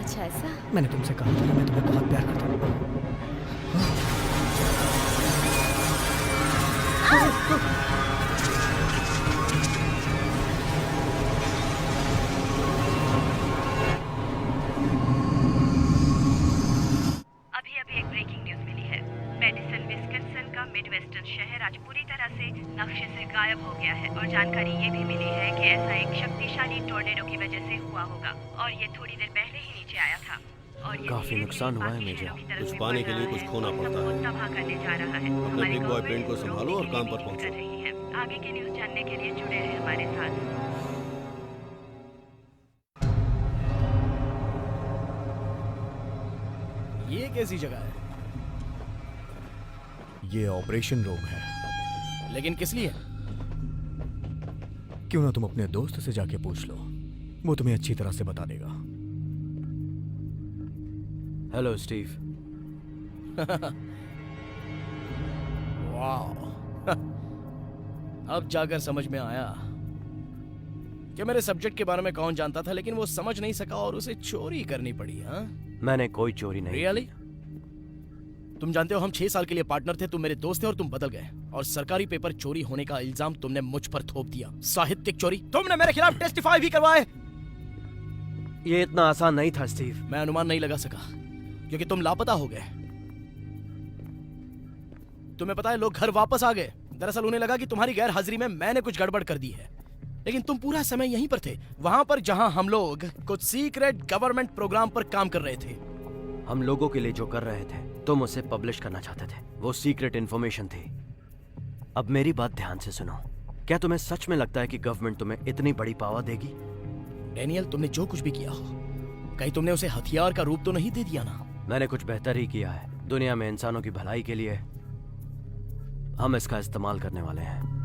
Speaker 7: अच्छा ऐसा?
Speaker 3: मैंने तुमसे कहा था ना, मैं तुम्हें बहुत प्यार करता हूँ।
Speaker 9: अभी अभी एक ब्रेकिंग न्यूज मिली है। मेडिसन विस्कन्सन का मिडवेस्टर्न शहर आज पूरी तरह से नक्शे से गायब हो गया है, और जानकारी ये भी मिली है कि ऐसा एक शक्तिशाली टोर्नेडो की वजह से हुआ होगा, और ये थोड़ी देर पहले ही नीचे आया था। और ये
Speaker 1: काफी
Speaker 9: धीरे-धीरे
Speaker 1: नुकसान हुआ है
Speaker 9: बाकी
Speaker 1: मेजर।
Speaker 9: शहरों की तरफ
Speaker 2: कुछ
Speaker 9: भी
Speaker 2: पाने
Speaker 9: बढ़
Speaker 2: के लिए
Speaker 9: रहा
Speaker 2: कुछ
Speaker 9: है,
Speaker 2: खोना
Speaker 9: और
Speaker 2: पड़ता है।
Speaker 9: सबको तबाह करने जा रहा है।
Speaker 2: अपने
Speaker 9: हमारी
Speaker 2: बिग बॉय
Speaker 9: गवर्नमेंट
Speaker 2: प्रिंट को
Speaker 9: रोकने
Speaker 2: संभालो और
Speaker 9: के
Speaker 2: काम
Speaker 9: लिए
Speaker 2: पर
Speaker 9: भी
Speaker 2: पहुंचो।
Speaker 9: कर रही है। आगे की न्यूज जानने के लिए जुड़े रहे हमारे साथ।
Speaker 6: ये कैसी जगह है?
Speaker 3: ये ऑपरेशन रूम है।
Speaker 6: लेकिन किस लिए?
Speaker 3: क्यों ना तुम अपने दोस्त से जाके पूछ लो, वो तुम्हें अच्छी तरह से बता देगा।
Speaker 1: Hello Steve.
Speaker 6: वाह, अब जाकर समझ में आया कि मेरे सब्जेक्ट के बारे में कौन जानता था, लेकिन वो समझ नहीं सका और उसे चोरी करनी पड़ी। हाँ,
Speaker 1: मैंने कोई चोरी नहीं
Speaker 6: रियली? तुम जानते हो हम 6 साल के लिए पार्टनर थे, तुम मेरे दोस्त थे और तुम बदल गए, और सरकारी पेपर चोरी होने का इल्जाम तुमने मुझ पर थोप दिया। साहित्यिक चोरी, तुमने मेरे खिलाफ टेस्टिफाई भी करवाए।
Speaker 1: ये इतना आसान नहीं था स्टीव।
Speaker 6: मैं अनुमान नहीं लगा सका क्योंकि तुम लापता हो गए। तुम्हें पता है लोग घर वापस आ गए। दरअसल उन्हें लगा कि तुम्हारी गैर हाजिरी में मैंने कुछ गड़बड़ कर दी है। लेकिन तुम पूरा समय यहीं पर थे, वहां पर जहां हम लोग कुछ सीक्रेट गवर्नमेंट प्रोग्राम पर काम कर रहे थे।
Speaker 1: हम लोगों के लिए जो कर रहे थे तुम उसे पब्लिश करना चाहते थे, वो सीक्रेट इन्फॉर्मेशन थी। अब मेरी बात ध्यान से सुनो, क्या तुम्हें सच में लगता है कि गवर्नमेंट तुम्हें इतनी बड़ी पावर देगी?
Speaker 6: डैनियल, तुमने जो कुछ भी किया हो, कहीं तुमने उसे हथियार का रूप तो नहीं दे दिया ना?
Speaker 1: मैंने कुछ बेहतर ही किया है। दुनिया में इंसानों की भलाई के लिए हम इसका इस्तेमाल करने वाले हैं।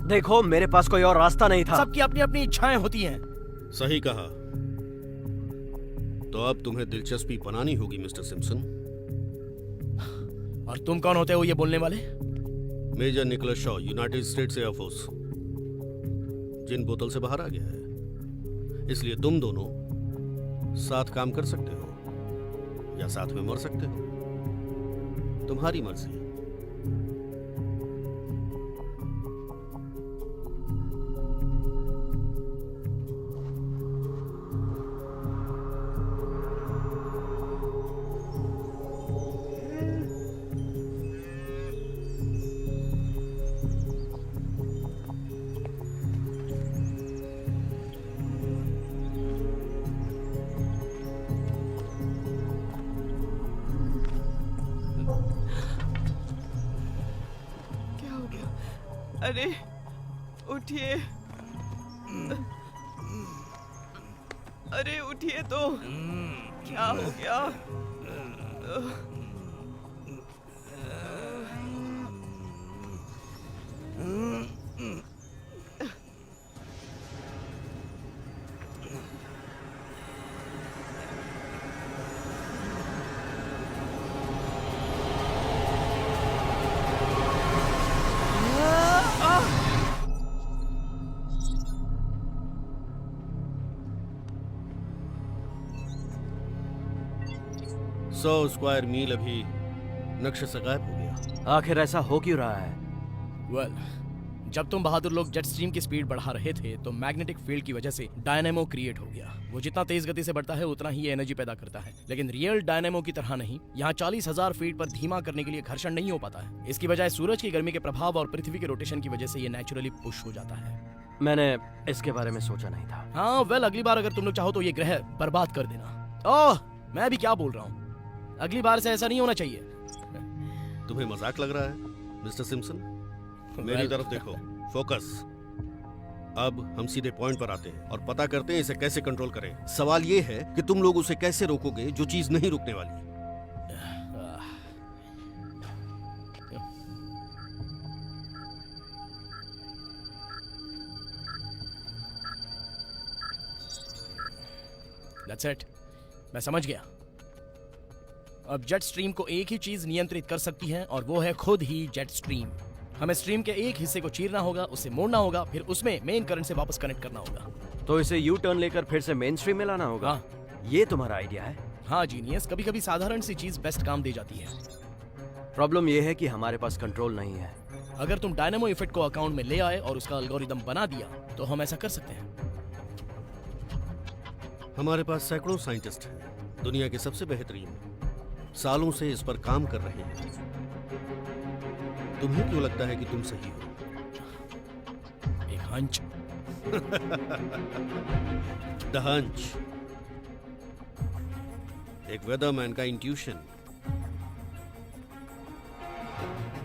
Speaker 1: देखो, मेरे पास कोई और रास्ता नहीं था।
Speaker 6: सबकी अपनी अपनी इच्छाएं होती हैं।
Speaker 2: सही कहा। तो अब तुम्हें दिलचस्पी बनानी होगी मिस्टर सिम्पसन।
Speaker 6: और तुम कौन होते हो ये बोलने वाले?
Speaker 2: Major Nicholas Shaw, United States Air Force. जिन बोतल से बाहर आ गया है, इसलिए तुम दोनों साथ काम कर सकते हो या साथ में मर सकते हो, तुम्हारी मर्जी।
Speaker 10: अरे उठिए, अरे उठिए तो, क्या हो गया?
Speaker 2: सौ स्क्वायर मील अभी नक्शे से गायब हो गया।
Speaker 1: आखिर ऐसा हो क्यों रहा है?
Speaker 6: वेल, जब तुम बहादुर लोग जेट स्ट्रीम की स्पीड बढ़ा रहे थे तो मैग्नेटिक फील्ड की वजह से डायनेमो क्रिएट हो गया। वो जितना तेज गति से बढ़ता है उतना ही ये एनर्जी पैदा करता है, लेकिन रियल डायनेमो की तरह नहीं। यहाँ 40,000 फीट पर धीमा करने के लिए घर्षण नहीं हो पाता है। इसकी बजाय सूरज की गर्मी के प्रभाव और पृथ्वी के रोटेशन की वजह से ये नेचुरली पुश हो जाता है।
Speaker 1: मैंने इसके बारे में सोचा नहीं था।
Speaker 6: हाँ, वेल, अगली बार अगर तुम लोग चाहो तो ये ग्रह बर्बाद कर देना। ओह, मैं भी क्या बोल रहा हूँ, अगली बार से ऐसा नहीं होना चाहिए।
Speaker 2: तुम्हें मजाक लग रहा है मिस्टर सिम्पसन? मेरी तरफ देखो, फोकस। अब हम सीधे पॉइंट पर आते हैं और पता करते हैं इसे कैसे कंट्रोल करें। सवाल ये है कि तुम लोग उसे कैसे रोकोगे जो चीज नहीं रुकने वाली।
Speaker 6: That's it. मैं समझ गया। अब जेट स्ट्रीम को एक ही चीज नियंत्रित कर सकती है और वो है खुद ही जेट स्ट्रीम। हमें स्ट्रीम के एक हिस्से को चीरना होगा, उसे मोड़ना होगा, फिर उसमें मेन करंट से वापस कनेक्ट करना होगा।
Speaker 1: तो इसे यू टर्न लेकर फिर से मेन स्ट्रीम में लाना होगा।
Speaker 6: हाँ।
Speaker 1: ये तुम्हारा आइडिया है?
Speaker 6: हाँ जीनियस, कभी कभी साधारण सी चीज बेस्ट काम दे जाती है।
Speaker 1: प्रॉब्लम ये है कि हमारे पास कंट्रोल नहीं है।
Speaker 6: अगर तुम डायनेमो इफेक्ट को अकाउंट में ले आए और उसका एल्गोरिदम बना दिया तो हम ऐसा कर सकते हैं।
Speaker 2: हमारे पास सैकड़ों साइंटिस्ट हैं, दुनिया के सबसे बेहतरीन, सालों से इस पर काम कर रहे हैं। तुम्हें क्यों लगता है कि तुम सही हो?
Speaker 6: एक हंच।
Speaker 2: द हंच, एक वेदरमैन का इंट्यूशन।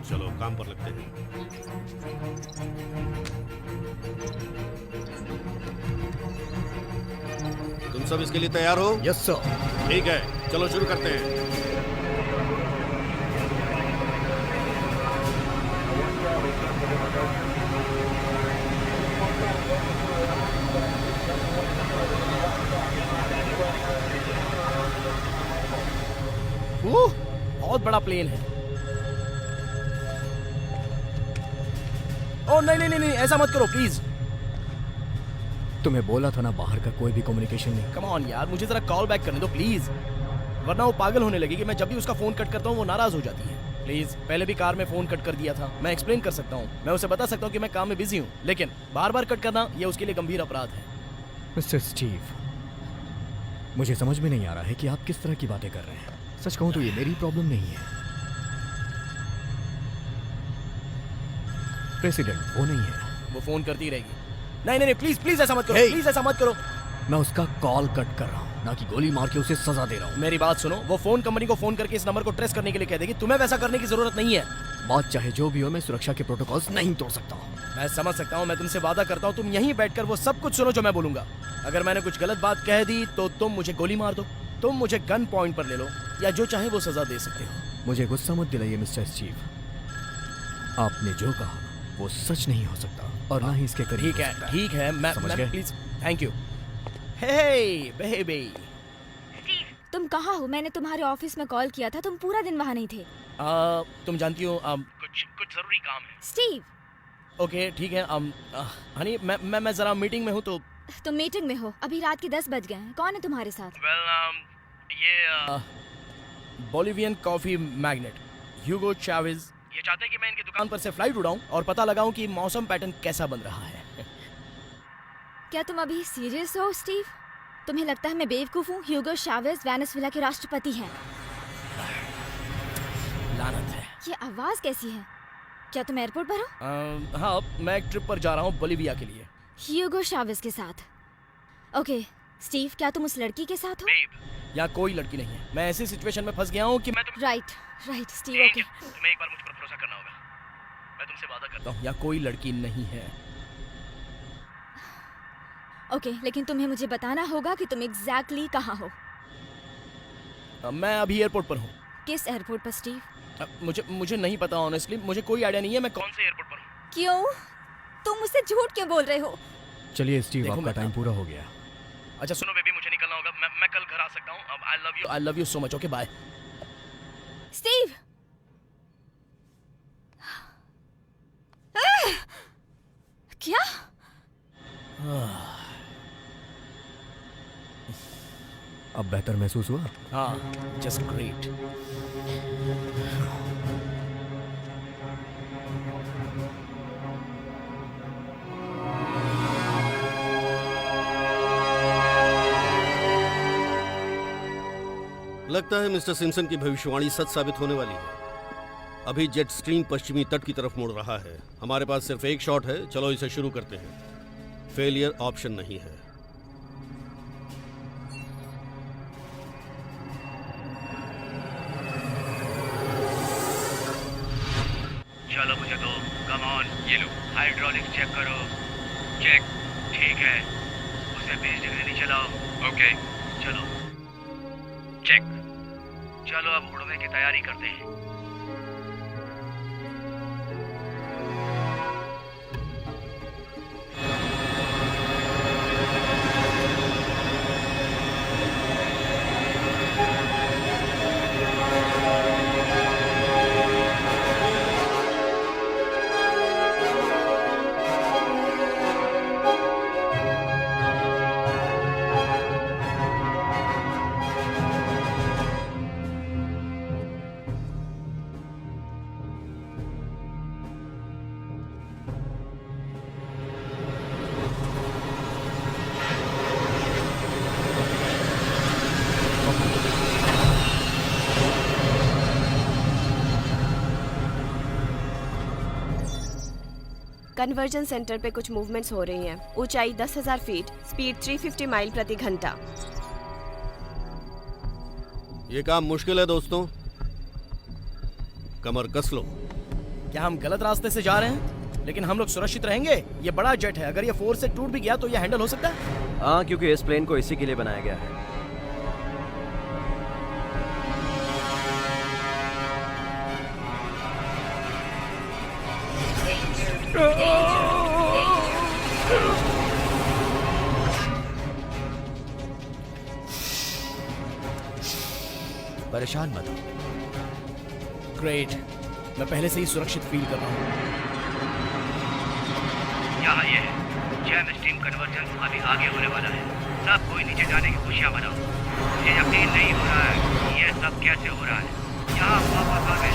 Speaker 2: चलो काम पर लगते हैं। तुम सब इसके लिए तैयार हो?
Speaker 3: Yes sir.
Speaker 2: ठीक है, चलो शुरू करते हैं।
Speaker 6: बहुत बड़ा प्लेन है। ओ नहीं नहीं नहीं, ऐसा मत करो प्लीज।
Speaker 3: तुम्हें बोला था ना, बाहर का कोई भी कम्युनिकेशन नहीं।
Speaker 6: कम ऑन यार, मुझे जरा कॉल बैक करने दो प्लीज, वरना वो पागल होने लगेगी। मैं जब भी उसका फोन कट करता हूँ वो नाराज हो जाती है। प्लीज, पहले भी कार में फोन कट कर दिया था। मैं एक्सप्लेन कर सकता हूँ, मैं उसे बता सकता हूँ कि मैं काम में बिजी हूँ, लेकिन बार बार कट करना ये उसके लिए गंभीर अपराध है।
Speaker 3: मिस्टर स्टीव, मुझे समझ में नहीं आ रहा है कि आप किस तरह की बातें कर रहे हैं। सच कहूं तो ये मेरी प्रॉब्लम नहीं है। प्रेसिडेंट वो नहीं है,
Speaker 6: वो फोन करती रहेगी। नहीं नहीं नहीं, प्लीज प्लीज ऐसा मत करो,
Speaker 3: Hey!
Speaker 6: प्लीज ऐसा मत करो।
Speaker 3: मैं उसका कॉल कट कर रहा हूँ, ना कि गोली मार के उसे सजा दे रहा हूँ।
Speaker 6: मेरी बात सुनो, वो फोन कंपनी को फोन करके इस नंबर को ट्रेस करने के लिए कह देगी। तुम्हें वैसा करने की जरूरत नहीं है।
Speaker 3: बात चाहे जो भी हो, मैं सुरक्षा के प्रोटोकॉल्स नहीं तोड़ सकता हूँ।
Speaker 6: मैं समझ सकता हूँ, मैं तुमसे वादा करता हूँ तुम यहीं बैठकर वो सब कुछ सुनो जो मैं बोलूंगा। अगर मैंने कुछ गलत बात कह दी तो तुम मुझे गोली मार दो, तुम मुझे गन पॉइंट पर ले लो, या जो चाहे वो सजा दे सकते हो।
Speaker 3: मुझे गुस्सा मत दिलाइए मिस्टर स्टीव। आपने जो कहा वो सच नहीं हो सकता और ना ही इसके करीब।
Speaker 6: ठीक है, मैं
Speaker 3: समझ गए?
Speaker 6: Please, thank you. Hey baby,
Speaker 7: तुम कहाँ हो? मैंने तुम्हारे ऑफिस में कॉल किया था, तुम पूरा दिन वहाँ नहीं थे।
Speaker 6: तुम जानती हो कुछ जरूरी काम है।
Speaker 7: स्टीव,
Speaker 6: ओके ठीक है। हनी, मैं जरा मीटिंग में हूँ तो।
Speaker 7: तुम मीटिंग में हो? अभी रात के 10 बज गए हैं। कौन है तुम्हारे साथ?
Speaker 6: ये बोलिवियन कॉफी मैग्नेट ह्यूगो चावेज ये चाहते हैं कि मैं इनकी दुकान पर से फ्लाइट उड़ाऊं और पता लगाऊं कि मौसम पैटर्न कैसा बन रहा है।
Speaker 7: क्या तुम अभी सीरियस हो स्टीव? तुम्हें लगता है मैं बेवकूफ हूँ? ह्यूगो चावेज वेनेजुएला के राष्ट्रपति हैं।
Speaker 6: लानत है।
Speaker 7: ये आवाज कैसी है? क्या तुम एयरपोर्ट पर हो?
Speaker 6: हाँ, मैं एक ट्रिप पर जा रहा हूँ बोलिविया के लिए।
Speaker 7: ह्यूगो चावेज के साथ? ओके स्टीव, क्या तुम उस लड़की के साथ हो?
Speaker 6: यहाँ कोई लड़की नहीं है। मैं ऐसी सिचुएशन में फंस गया हूँ कि मैं
Speaker 7: राइट स्टीव, ओके।
Speaker 6: तुम्हें एक बार मुझ पर भरोसा करना होगा। मैं तुमसे वादा करता हूँ यहाँ कोई लड़की नहीं है।
Speaker 7: ओके, लेकिन तुम्हें मुझे बताना होगा कि तुम एग्जैक्टली कहाँ हो।
Speaker 6: मैं अभी एयरपोर्ट पर हूँ।
Speaker 7: किस एयरपोर्ट पर स्टीव?
Speaker 6: मुझे नहीं पता ऑनेस्टली, मुझे कोई आइडिया नहीं है मैं कौन से एयरपोर्ट पर हूँ।
Speaker 7: क्यों? तुम मुझसे झूठ क्यों बोल रहे हो?
Speaker 3: चलिए स्टीव,
Speaker 6: देखो,
Speaker 3: आपका टाइम पूरा हो गया।
Speaker 6: अच्छा सुनो बेबी, मुझे निकलना होगा। मैं कल घर आ सकता हूँ। अब I love you so much. Okay bye.
Speaker 7: Steve! क्या?
Speaker 3: अब बेहतर महसूस हुआ?
Speaker 6: हाँ, जस्ट ग्रेट।
Speaker 2: लगता है मिस्टर सिम्पसन की भविष्यवाणी सच साबित होने वाली है। अभी जेट स्ट्रीम पश्चिमी तट की तरफ मुड़ रहा है। हमारे पास सिर्फ एक शॉट है, चलो इसे शुरू करते हैं। फेलियर ऑप्शन नहीं है।
Speaker 5: चलो मुझे दो, कम ऑन। ये लो, हाइड्रोलिक्स चेक करो। चेक, ठीक है। उसे 20 डिग्री नीचे लाओ। ओके, चलो चेक। चलो अब उड़ने की तैयारी करते हैं।
Speaker 4: कन्वर्जन सेंटर पे कुछ मूवमेंट्स हो रही हैं। ऊंचाई 10,000 फीट, स्पीड 350 माइल प्रति घंटा।
Speaker 2: ये काम मुश्किल है दोस्तों, कमर कस लो।
Speaker 6: क्या हम गलत रास्ते से जा रहे हैं? लेकिन हम लोग सुरक्षित रहेंगे। ये बड़ा जेट है, अगर ये फोर्स से टूट भी गया तो ये हैंडल हो सकता है।
Speaker 1: हाँ, क्योंकि इस प्लेन को इसी के लिए बनाया गया है।
Speaker 8: परेशान मत हो।
Speaker 6: ग्रेट, मैं पहले से ही सुरक्षित फील कर रहा हूँ।
Speaker 5: यहाँ ये है, जेम स्ट्रीम कन्वर्जन अभी आगे होने वाला है। सब कोई नीचे जाने की खुशियाँ मनाओ। मुझे यकीन नहीं हो रहा है कि ये सब कैसे हो रहा है। यहाँ वापस आ गए।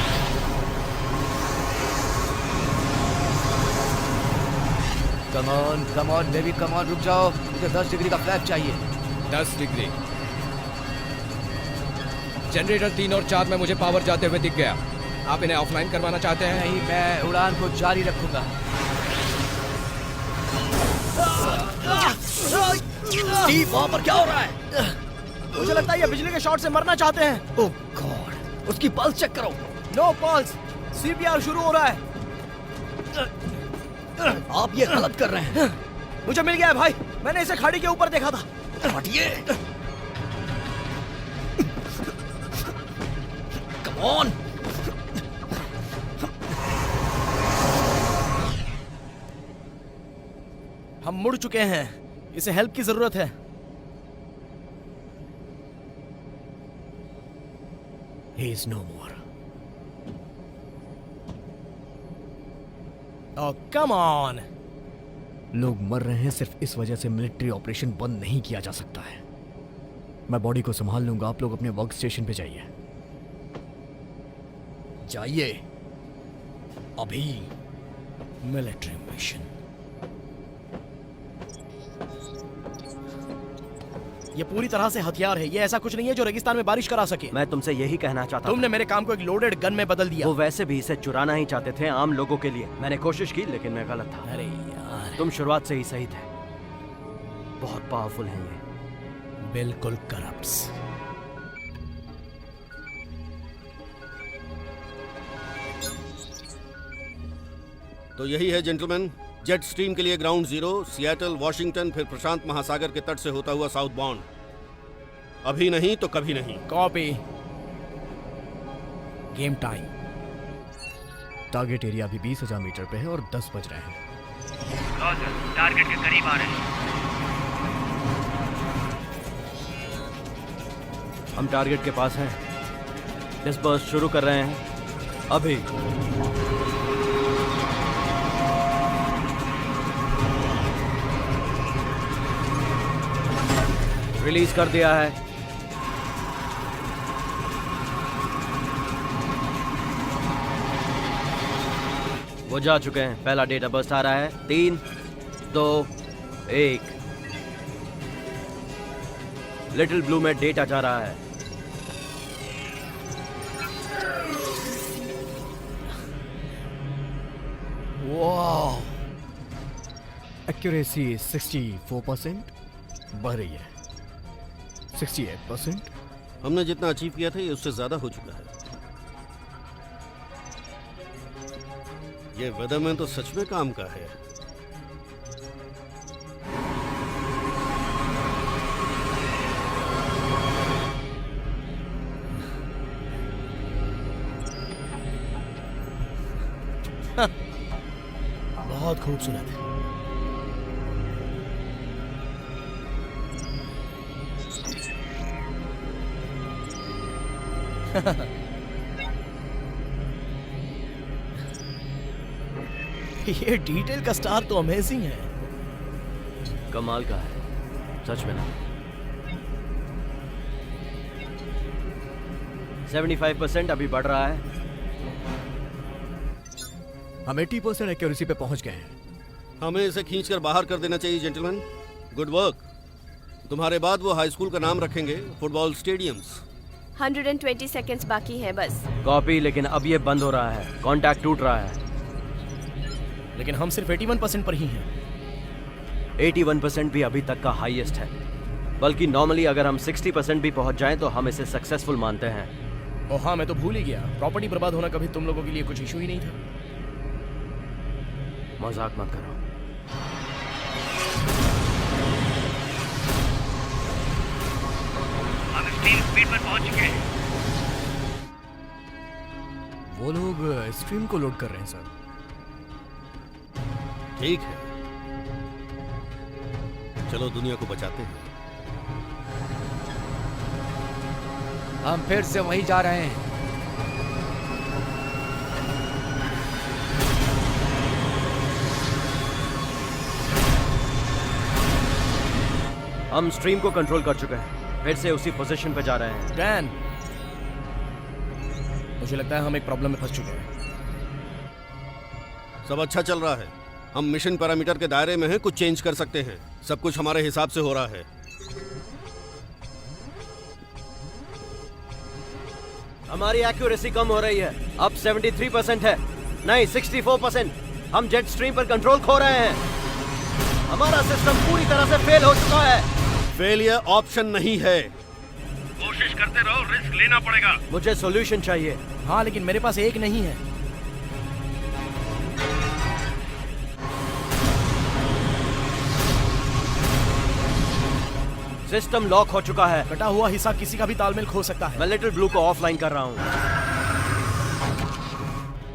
Speaker 8: Come on baby, come on, रुक जाओ। मुझे 10 डिग्री का फ्लैप चाहिए।
Speaker 11: 10 डिग्री। जनरेटर 3 और 4 में मुझे पावर जाते हुए दिख गया। आप इन्हें ऑफलाइन करवाना चाहते हैं?
Speaker 8: नहीं, मैं उड़ान को जारी रखूंगा।
Speaker 3: स्टीव, वहां पर क्या हो रहा है?
Speaker 6: मुझे लगता है ये बिजली के शॉट से मरना चाहते हैं।
Speaker 3: ओह गॉड, उसकी पल्स चेक करो।
Speaker 6: नो पल्स, सीपीआर शुरू हो रहा है।
Speaker 3: आप ये गलत कर रहे हैं।
Speaker 6: मुझे मिल गया है भाई, मैंने इसे खाड़ी के ऊपर देखा था।
Speaker 3: हटिए। Come on.
Speaker 6: हम मुड़ चुके हैं, इसे हेल्प की जरूरत है।
Speaker 3: He is no more.
Speaker 6: Oh, come on!
Speaker 3: लोग मर रहे हैं सिर्फ इस वजह से मिलिट्री ऑपरेशन बंद नहीं किया जा सकता है। मैं बॉडी को संभाल लूंगा, आप लोग अपने वर्क स्टेशन पे जाइए। जाइए अभी।
Speaker 6: Military mission. ये पूरी तरह से हथियार है, ये ऐसा कुछ नहीं है जो रेगिस्तान में बारिश करा सके।
Speaker 1: मैं तुमसे यही कहना चाहता
Speaker 6: तुमने मेरे काम को एक लोडेड गन में बदल दिया।
Speaker 1: वो वैसे भी इसे चुराना ही चाहते थे आम लोगों के लिए। मैंने कोशिश की लेकिन मैं गलत था।
Speaker 6: अरे यार,
Speaker 1: तुम शुरुआत से ही सही थे। बहुत पावरफुल हैं ये।
Speaker 6: बिल्कुल करप्ट्स।
Speaker 2: तो यही है जेंटलमैन, जेट स्ट्रीम के लिए ग्राउंड जीरो, सिएटल, वॉशिंगटन, फिर प्रशांत महासागर के तट से होता हुआ साउथ बाउंड। अभी नहीं तो कभी नहीं।
Speaker 6: Copy. Game time.
Speaker 3: Target area अभी 20,000 मीटर पे है और 10 बज रहे हैं।
Speaker 5: टारगेट के करीब आ रहे हैं।
Speaker 1: हम टारगेट के पास हैं। डिस्पर्स शुरू कर रहे हैं अभी। रिलीज कर दिया है। वो जा चुके हैं। पहला डेटा बस्ट आ रहा है। 3, 2, 1। लिटिल ब्लू में डेटा जा रहा है।
Speaker 3: वाह, एक्यूरेसी 64% बढ़ रही है। 68%।
Speaker 2: हमने जितना अचीव किया था ये उससे ज्यादा हो चुका है। ये वेदरमैन तो सच में काम का है।
Speaker 6: बहुत खूबसूरत है। ये डिटेल का स्टार तो अमेजिंग है।
Speaker 1: कमाल का है सच में ना। 75% अभी बढ़ रहा है।
Speaker 3: हम 80% एक्यूरेसी पे पहुंच गए हैं।
Speaker 2: हमें इसे खींचकर बाहर कर देना चाहिए जेंटलमैन। Good work. तुम्हारे बाद वो हाई स्कूल का नाम रखेंगे फुटबॉल स्टेडियम्स।
Speaker 4: 120 सेकेंड्स बाकी है बस।
Speaker 1: कॉपी, लेकिन अब ये बंद हो रहा है। कांटेक्ट टूट रहा है।
Speaker 6: लेकिन हम सिर्फ 81% पर ही हैं।
Speaker 1: 81% भी अभी तक का हाईएस्ट है। बल्कि नॉर्मली अगर हम 60% भी पहुंच जाएं तो हम इसे सक्सेसफुल मानते हैं।
Speaker 6: ओह हाँ, मैं तो भूल ही गया। प्रॉपर्टी बर्बाद होना कभी तुम लोगों के लिए कुछ इशू ही नहीं था।
Speaker 1: मजाक मत करो।
Speaker 5: हम स्ट्रीम स्पीड पर पहुंच चुके हैं।
Speaker 3: वो लोग स्ट्रीम को लोड कर रहे हैं सर।
Speaker 2: ठीक है, चलो दुनिया को बचाते हैं।
Speaker 8: हम फिर से वहीं जा रहे हैं।
Speaker 1: हम स्ट्रीम को कंट्रोल कर चुके हैं। फिर से उसी पोजीशन पे जा रहे हैं।
Speaker 6: डैन, मुझे लगता है हम एक प्रॉब्लम में फंस चुके हैं।
Speaker 2: सब अच्छा चल रहा है। हम मिशन पैरामीटर के दायरे में हैं, कुछ चेंज कर सकते हैं। सब कुछ हमारे हिसाब से हो रहा है।
Speaker 1: हमारी एक्यूरेसी कम हो रही है। अब 73% है, नहीं 64%। हम जेट स्ट्रीम पर कंट्रोल खो रहे हैं। हमारा सिस्टम पूरी तरह से फेल हो चुका है।
Speaker 2: फेलियर ऑप्शन नहीं है, कोशिश करते रहो, रिस्क लेना पड़ेगा।
Speaker 1: मुझे सॉल्यूशन चाहिए।
Speaker 6: हाँ, लेकिन मेरे पास एक नहीं है।
Speaker 1: सिस्टम लॉक हो चुका है।
Speaker 6: कटा हुआ हिस्सा किसी का भी तालमेल खो सकता है।
Speaker 1: मैं लिटिल ब्लू को ऑफलाइन कर रहा हूँ।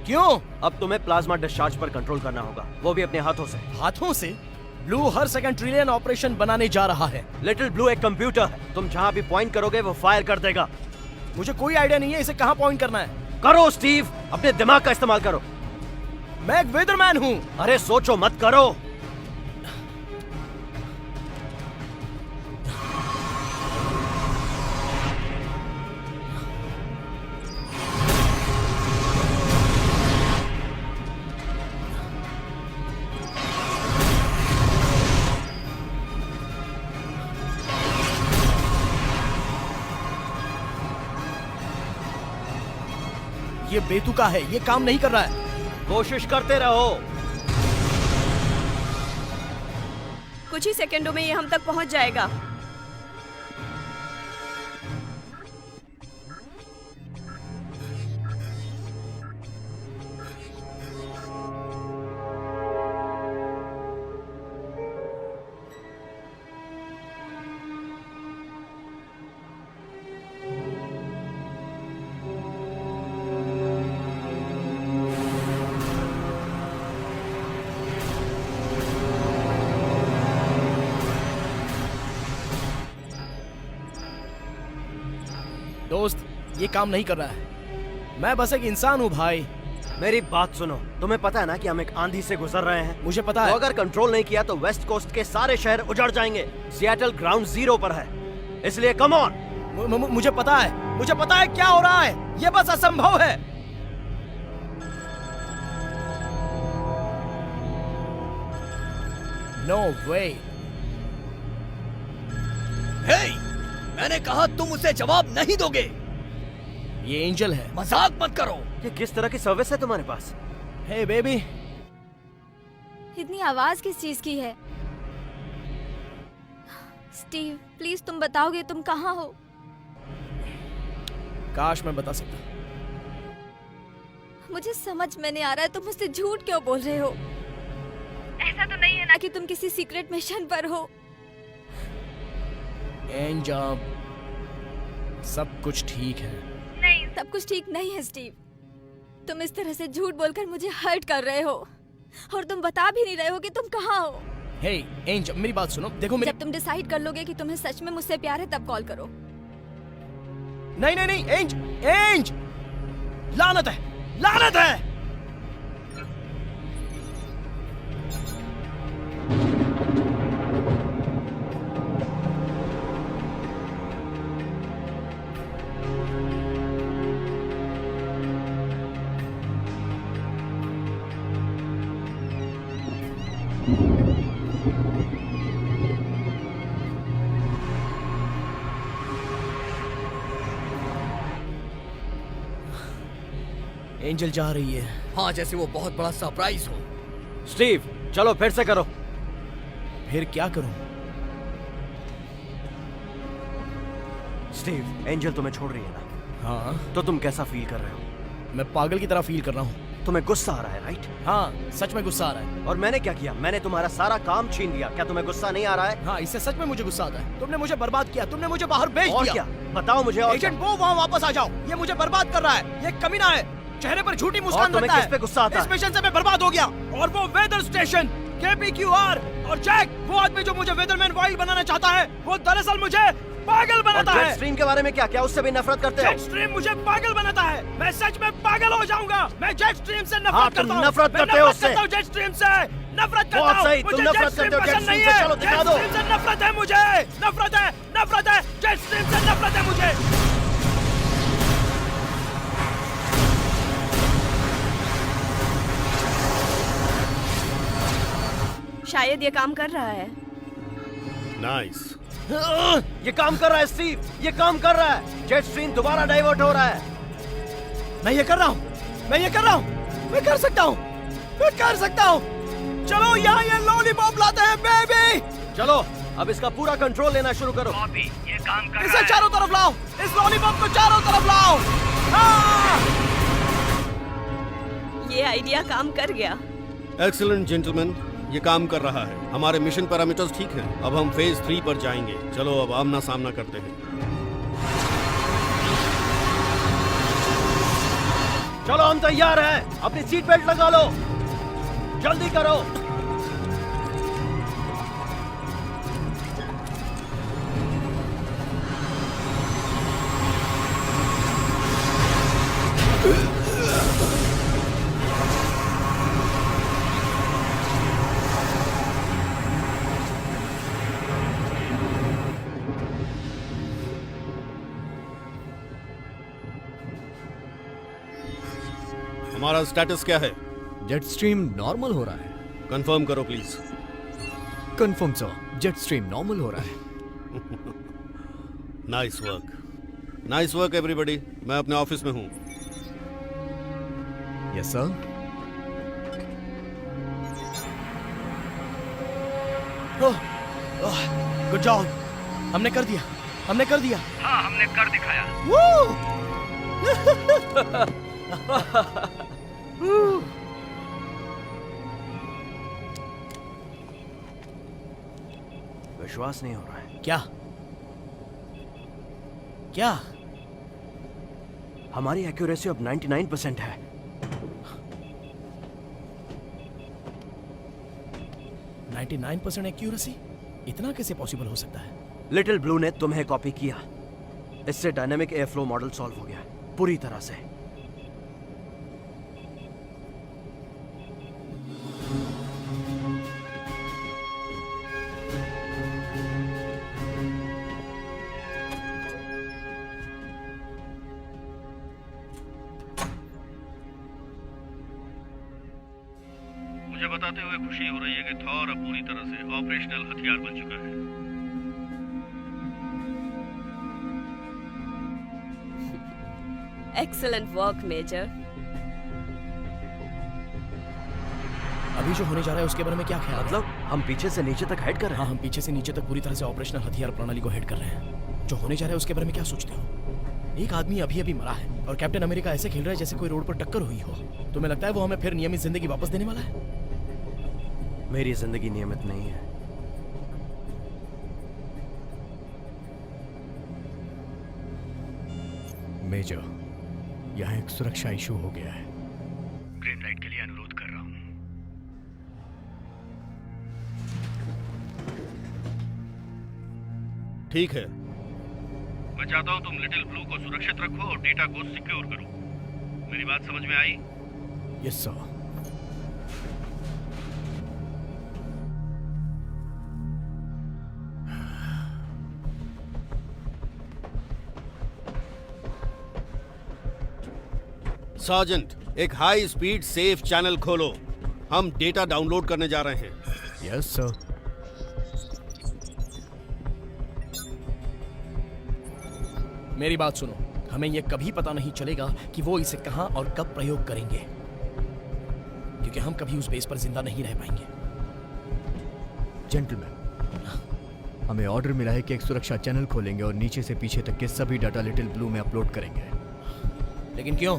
Speaker 6: क्यों?
Speaker 1: अब तुम्हें प्लाज्मा डिस्चार्ज पर कंट्रोल करना होगा, वो भी अपने हाथों से।
Speaker 6: हाथों से? ब्लू हर सेकंड ट्रिलियन ऑपरेशन बनाने जा रहा है।
Speaker 1: लिटिल ब्लू एक कंप्यूटर है, तुम जहाँ भी पॉइंट करोगे वो फायर कर देगा।
Speaker 6: मुझे कोई आइडिया नहीं है इसे कहाँ पॉइंट करना है।
Speaker 1: करो स्टीव, अपने दिमाग का इस्तेमाल करो।
Speaker 6: मैं एक वेदरमैन हूँ।
Speaker 1: अरे सोचो मत, करो।
Speaker 6: ये बेतुका है, ये काम नहीं कर रहा है।
Speaker 1: कोशिश करते रहो।
Speaker 4: कुछ ही सेकंडों में ये हम तक पहुंच जाएगा।
Speaker 6: दोस्त, ये काम नहीं कर रहा है। मैं बस एक इंसान हूँ भाई।
Speaker 1: मेरी बात सुनो, तुम्हें पता है ना कि हम एक आंधी से गुजर रहे हैं।
Speaker 6: मुझे पता है।
Speaker 1: तो अगर कंट्रोल नहीं किया तो वेस्ट कोस्ट के सारे शहर उजड़ जाएंगे। सिएटल ग्राउंड जीरो पर है, इसलिए कम ऑन।
Speaker 6: मुझे पता है, मुझे पता है क्या हो रहा है। ये बस असंभव है। नो वे।
Speaker 3: हे, मैंने कहा तुम उसे जवाब नहीं दोगे।
Speaker 6: ये एंजल है।
Speaker 3: मजाक मत करो।
Speaker 1: ये किस तरह की सर्विस है तुम्हारे पास?
Speaker 6: हे बेबी।
Speaker 7: इतनी आवाज किस चीज की है? स्टीव, प्लीज तुम बताओगे तुम कहाँ हो?
Speaker 6: काश मैं बता सकता।
Speaker 7: मुझे समझ में नहीं आ रहा है तुम मुझसे झूठ क्यों बोल रहे हो। ऐसा तो नहीं है ना कि तुम किसी सीक्रेट मिशन पर हो?
Speaker 6: एंजल, सब कुछ ठीक है।
Speaker 7: नहीं, सब कुछ ठीक नहीं है स्टीव। तुम इस तरह से झूठ बोलकर मुझे हर्ट कर रहे हो और तुम बता भी नहीं रहे हो कि तुम कहाँ हो।
Speaker 6: हे एंजल, मेरी बात सुनो। देखो मेरी...
Speaker 7: जब तुम डिसाइड कर लोगे कि तुम्हें सच में मुझसे प्यार है तब कॉल करो।
Speaker 6: नहीं नहीं नहीं, एंज, लानत है, लानत है। एंजल जा रही है।
Speaker 3: हाँ, जैसे वो बहुत बड़ा सरप्राइज हो।
Speaker 1: स्टीव, चलो फिर से करो।
Speaker 6: फिर क्या करूं?
Speaker 1: स्टीव, एंजल तुम्हें छोड़ रही है ना?
Speaker 6: हाँ।
Speaker 1: तो तुम कैसा फील कर रहे हो?
Speaker 6: मैं पागल की तरह फील कर रहा हूँ।
Speaker 1: तुम्हें गुस्सा आ रहा है, राइट?
Speaker 6: हाँ, सच में गुस्सा आ रहा है।
Speaker 1: और मैंने क्या किया? मैंने तुम्हारा सारा काम छीन लिया। क्या तुम्हें गुस्सा नहीं आ रहा है?
Speaker 6: हाँ, इससे सच में मुझे गुस्सा आता है। तुमने मुझे बर्बाद किया, तुमने मुझे बाहर भेज दिया।
Speaker 1: और क्या? बताओ मुझे। और
Speaker 6: एजेंट वो, वहाँ वापस आ जाओ। ये मुझे बर्बाद कर रहा है। ये कमीना है। चेहरे पर झूठी मुस्कान
Speaker 1: तुम्हें
Speaker 6: रखता है।
Speaker 1: किस पे गुस्सा आता है?
Speaker 6: इस मिशन से मैं बर्बाद हो गया। और वो वेदर स्टेशन, KPQR और जैक, वो आदमी जो मुझे वेदरमैन वाइल्ड बनाना चाहता है, वो दरअसल मुझे पागल बनाता है।
Speaker 1: जेट स्ट्रीम के बारे में क्या? क्या उससे भी नफरत करते हो?
Speaker 6: जेट स्ट्रीम मुझे पागल बनाता है। मैं सच में पागल हो जाऊंगा। मैं जेट स्ट्रीम से
Speaker 1: हाँ,
Speaker 6: नफरत करता हूँ।
Speaker 1: नफरत करते हो उससे।
Speaker 6: जेट स्ट्रीम से नफरत करता
Speaker 1: बहुत
Speaker 6: हूँ।
Speaker 1: सही, तुम नफरत करते हो जेट स्ट्रीम से। चलो दिखा दो।
Speaker 6: जेट स्ट्रीम से नफरत है मुझे। नफरत है, नफरत है। जेट स्ट्रीम से नफरत है मुझे।
Speaker 4: शायद ये काम कर रहा है।
Speaker 2: नाइस।
Speaker 1: ये काम कर रहा है स्टीव, ये काम कर रहा है। जेट स्ट्रीम दोबारा डाइवर्ट हो रहा है।
Speaker 6: मैं ये कर रहा हूँ, मैं ये कर रहा हूँ। मैं कर सकता हूँ, मैं कर सकता हूँ।
Speaker 3: चलो यहाँ ये लॉलीपॉप लाते हैं बेबी।
Speaker 1: चलो अब इसका पूरा कंट्रोल लेना शुरू करो।
Speaker 5: कॉपी, ये काम कर रहा
Speaker 3: इसे
Speaker 5: है।
Speaker 3: चारों तरफ लाओ, इस लॉलीपॉप को चारों तरफ लाओ। हाँ!
Speaker 4: ये आइडिया काम कर गया।
Speaker 2: एक्सीलेंट जेंटलमैन, ये काम कर रहा है। हमारे मिशन पैरामीटर्स ठीक हैं। अब हम फेज 3 पर जाएंगे। चलो अब आमना सामना करते हैं।
Speaker 1: चलो हम तैयार हैं। अपनी सीट बेल्ट लगा लो, जल्दी करो।
Speaker 2: हमारा स्टेटस क्या है?
Speaker 3: जेट स्ट्रीम नॉर्मल हो रहा है।
Speaker 2: कंफर्म करो please.
Speaker 3: Confirm sir, jet stream normal हो रहा है।
Speaker 2: Nice work, nice work everybody. मैं अपने ऑफिस में हूँ।
Speaker 3: Yes sir.
Speaker 6: गुड जॉब, हमने कर दिया, हमने कर दिया।
Speaker 5: हाँ, हमने कर दिखाया।
Speaker 1: विश्वास नहीं हो रहा है।
Speaker 6: क्या क्या?
Speaker 1: हमारी एक्यूरेसी अब 99% है।
Speaker 6: 99% एक्यूरेसी? इतना कैसे पॉसिबल हो सकता है?
Speaker 1: लिटिल ब्लू ने तुम्हें कॉपी किया। इससे dynamic air flow model solve हो गया पूरी तरह से।
Speaker 2: मुझे बताते हुए खुशी हो रही है कि थॉर अब पूरी तरह से ऑपरेशनल हथियार बन चुका है।
Speaker 4: Excellent work major.
Speaker 6: अभी जो होने जा रहा है उसके बारे में क्या ख्याल है?
Speaker 1: मतलब हम पीछे से नीचे तक हेड कर रहे
Speaker 6: हाँ,
Speaker 1: हैं।
Speaker 6: हम पीछे से नीचे तक पूरी तरह से ऑपरेशनल हथियार प्रणाली को हेड कर रहे हैं। जो होने जा रहा है उसके बारे में क्या सोचते हो? एक आदमी अभी अभी मरा है और कैप्टन अमेरिका ऐसे खेल रहा है जैसे कोई रोड पर टक्कर हुई हो। तुम्हें लगता है वो हमें फिर नियमित जिंदगी वापस देने वाला है?
Speaker 1: मेरी जिंदगी नियमित नहीं है।
Speaker 3: मेजर, यहाँ एक सुरक्षा इशू हो गया है।
Speaker 5: ग्रीन लाइट के लिए अनुरोध कर रहा हूँ।
Speaker 2: ठीक है, मैं चाहता हूँ तुम लिटिल ब्लू को सुरक्षित रखो और डेटा को सिक्योर करो। मेरी बात समझ में आई?
Speaker 3: Yes sir.
Speaker 2: सार्जेंट, एक हाई स्पीड सेफ चैनल खोलो। हम डेटा डाउनलोड करने जा रहे हैं।
Speaker 3: Yes sir.
Speaker 6: मेरी बात सुनो, हमें यह कभी पता नहीं चलेगा कि वो इसे कहां और कब प्रयोग करेंगे, क्योंकि हम कभी उस बेस पर जिंदा नहीं रह पाएंगे।
Speaker 3: जेंटलमैन, हमें ऑर्डर मिला है कि एक सुरक्षा चैनल खोलेंगे और नीचे से पीछे तक के सभी डाटा लिटिल ब्लू में अपलोड करेंगे।
Speaker 6: लेकिन क्यों?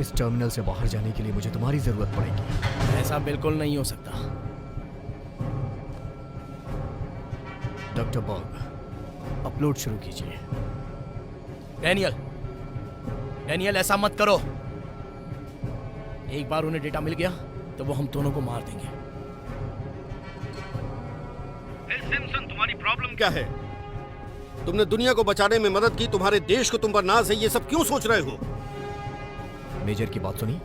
Speaker 3: इस टर्मिनल से बाहर जाने के लिए मुझे तुम्हारी जरूरत पड़ेगी।
Speaker 6: ऐसा बिल्कुल नहीं हो सकता।
Speaker 3: डॉक्टर बॉग, अपलोड शुरू कीजिए।
Speaker 6: डैनियल, डैनियल ऐसा मत करो। एक बार उन्हें डेटा मिल गया तो वो हम दोनों को मार देंगे।
Speaker 2: सिम्पसन, तुम्हारी प्रॉब्लम क्या है? तुमने दुनिया को बचाने में मदद की, तुम्हारे देश को तुम पर नाज है, ये सब क्यों सोच रहे हो?
Speaker 3: मेजर की बात सुनी?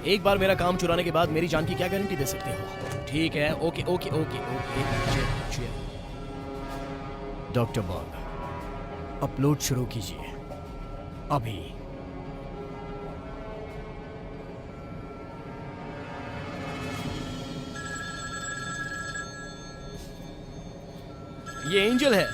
Speaker 6: एक बार मेरा काम चुराने के बाद मेरी जान की क्या गारंटी दे सकते हो? ठीक है, okay okay okay okay.
Speaker 3: Doctor Bog, upload शुरू कीजिए अभी।
Speaker 6: ये एंजल है।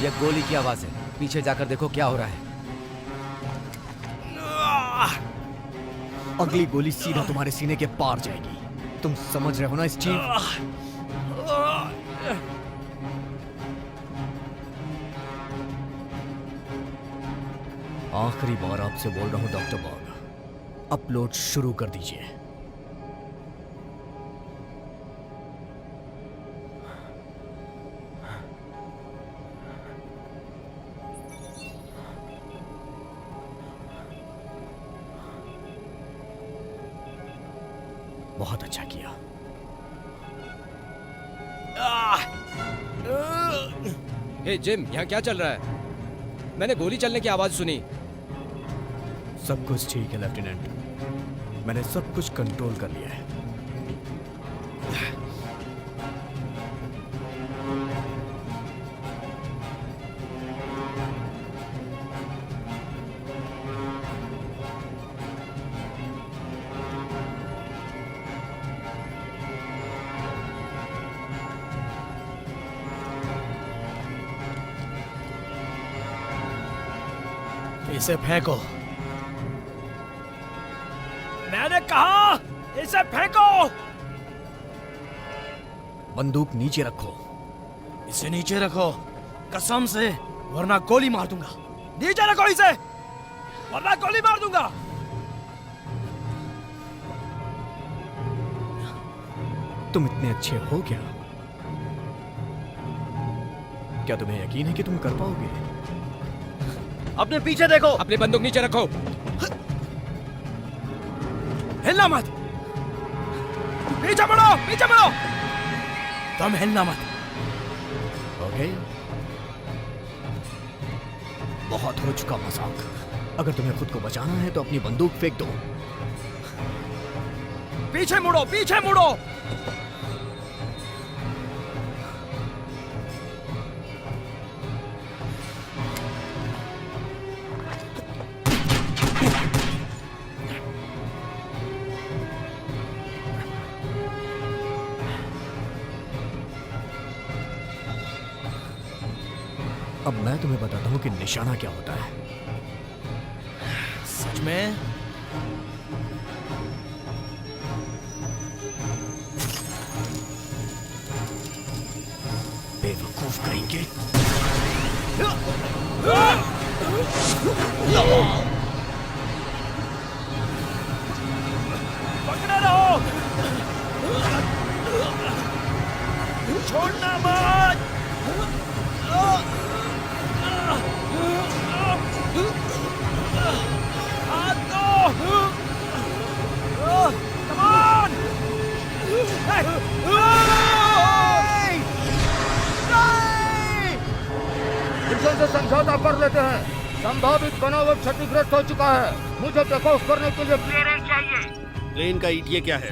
Speaker 8: ये गोली की आवाज है। पीछे जाकर देखो क्या हो रहा है।
Speaker 3: अगली गोली सीधा तुम्हारे सीने के पार जाएगी। तुम समझ रहे हो ना स्टीव? आखिरी बार आपसे बोल रहा हूं डॉक्टर बॉग, अपलोड शुरू कर दीजिए। बहुत अच्छा किया।
Speaker 11: हे जिम, यहाँ क्या चल रहा है? मैंने गोली चलने की आवाज सुनी।
Speaker 3: सब कुछ ठीक है लेफ्टिनेंट, मैंने सब कुछ कंट्रोल कर लिया है। इसे फेंको। मैंने कहा इसे फेंको। बंदूक नीचे रखो। इसे नीचे रखो, कसम से, वरना गोली मार दूंगा। नीचे रखो इसे, वरना गोली मार दूंगा। तुम इतने अच्छे हो क्या? क्या तुम्हें यकीन है कि तुम कर पाओगे?
Speaker 1: अपने पीछे देखो।
Speaker 11: अपनी बंदूक नीचे रखो।
Speaker 3: हिलना मत। पीछे बढ़ो, पीछे बढ़ो। तुम हिलना मत। ओके? बहुत हो चुका मजाक। अगर तुम्हें खुद को बचाना है तो अपनी बंदूक फेंक दो। पीछे मुड़ो, पीछे मुड़ो। अब मैं तुम्हें बताता हूं कि निशाना क्या होता है। सच में? बेवकूफ कहेंगे। पकड़े रहो, छोड़ना मत।
Speaker 12: मिशन से समझौता कर लेते हैं। संभावित बनावट क्षतिग्रस्त हो चुका है। मुझे टेक ऑफ करने के लिए क्लियरेंस चाहिए।
Speaker 2: प्लेन का ईटीए क्या है?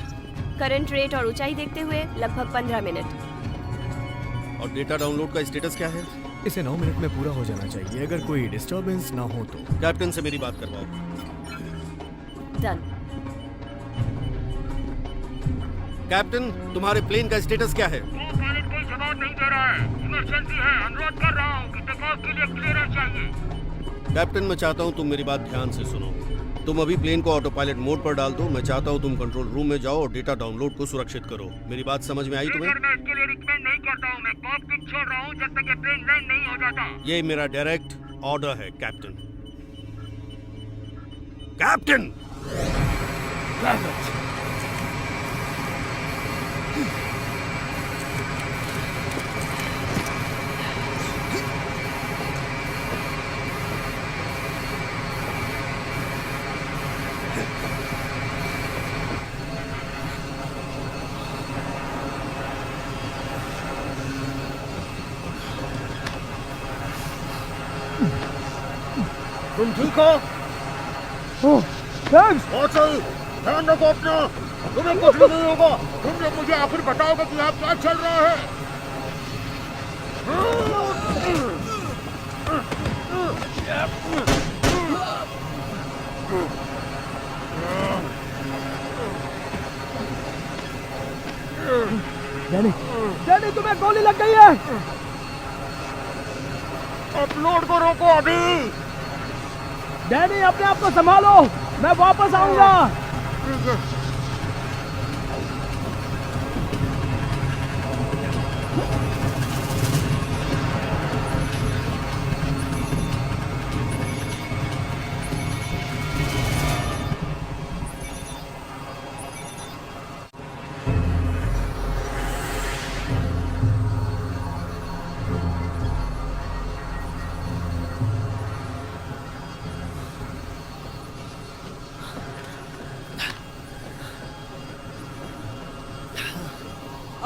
Speaker 4: करंट रेट और ऊंचाई देखते हुए लगभग 15 मिनट।
Speaker 2: और डेटा डाउनलोड का स्टेटस क्या है?
Speaker 3: इसे 9 मिनट में पूरा हो जाना चाहिए, अगर कोई डिस्टरबेंस ना हो तो।
Speaker 2: कैप्टन से मेरी बात करवाओ।
Speaker 4: डन।
Speaker 2: कैप्टन, तुम्हारे प्लेन का स्टेटस क्या है?
Speaker 12: पायलट कोई जवाब नहीं दे रहा है। इमरजेंसी है। अनुरोध कर रहा हूँ कि टेक ऑफ के लिए क्लियरेंस चाहिए।
Speaker 2: कैप्टन, मैं चाहता हूँ तुम मेरी बात ध्यान से सुनो। तुम अभी प्लेन को ऑटो पायलट मोड पर डाल दो। मैं चाहता हूँ तुम कंट्रोल रूम में जाओ और डेटा डाउनलोड को सुरक्षित करो। मेरी बात समझ में आई तुम्हें?
Speaker 12: मैं इसके लिए रिकमेंड नहीं करता हूँ। मैं कॉकपिट छोड़ रहा हूँ जब तक ये प्लेन लैंड नहीं हो जाता।
Speaker 2: ये मेरा डायरेक्ट ऑर्डर है कैप्टन। कैप्टन!
Speaker 12: तुम ठीक हो? चल, ध्यान रखो अपना। तुम्हें कुछ भी नहीं होगा। तुम लोग मुझे आखिर बताओगे कि यहाँ क्या चल रहा है।
Speaker 3: डैनी, डैनी, तुम्हें गोली लग गई है।
Speaker 12: अपलोड को रोको अभी।
Speaker 6: डैनी अपने आप को संभालो, मैं वापस आऊंगा।
Speaker 12: ठीक है।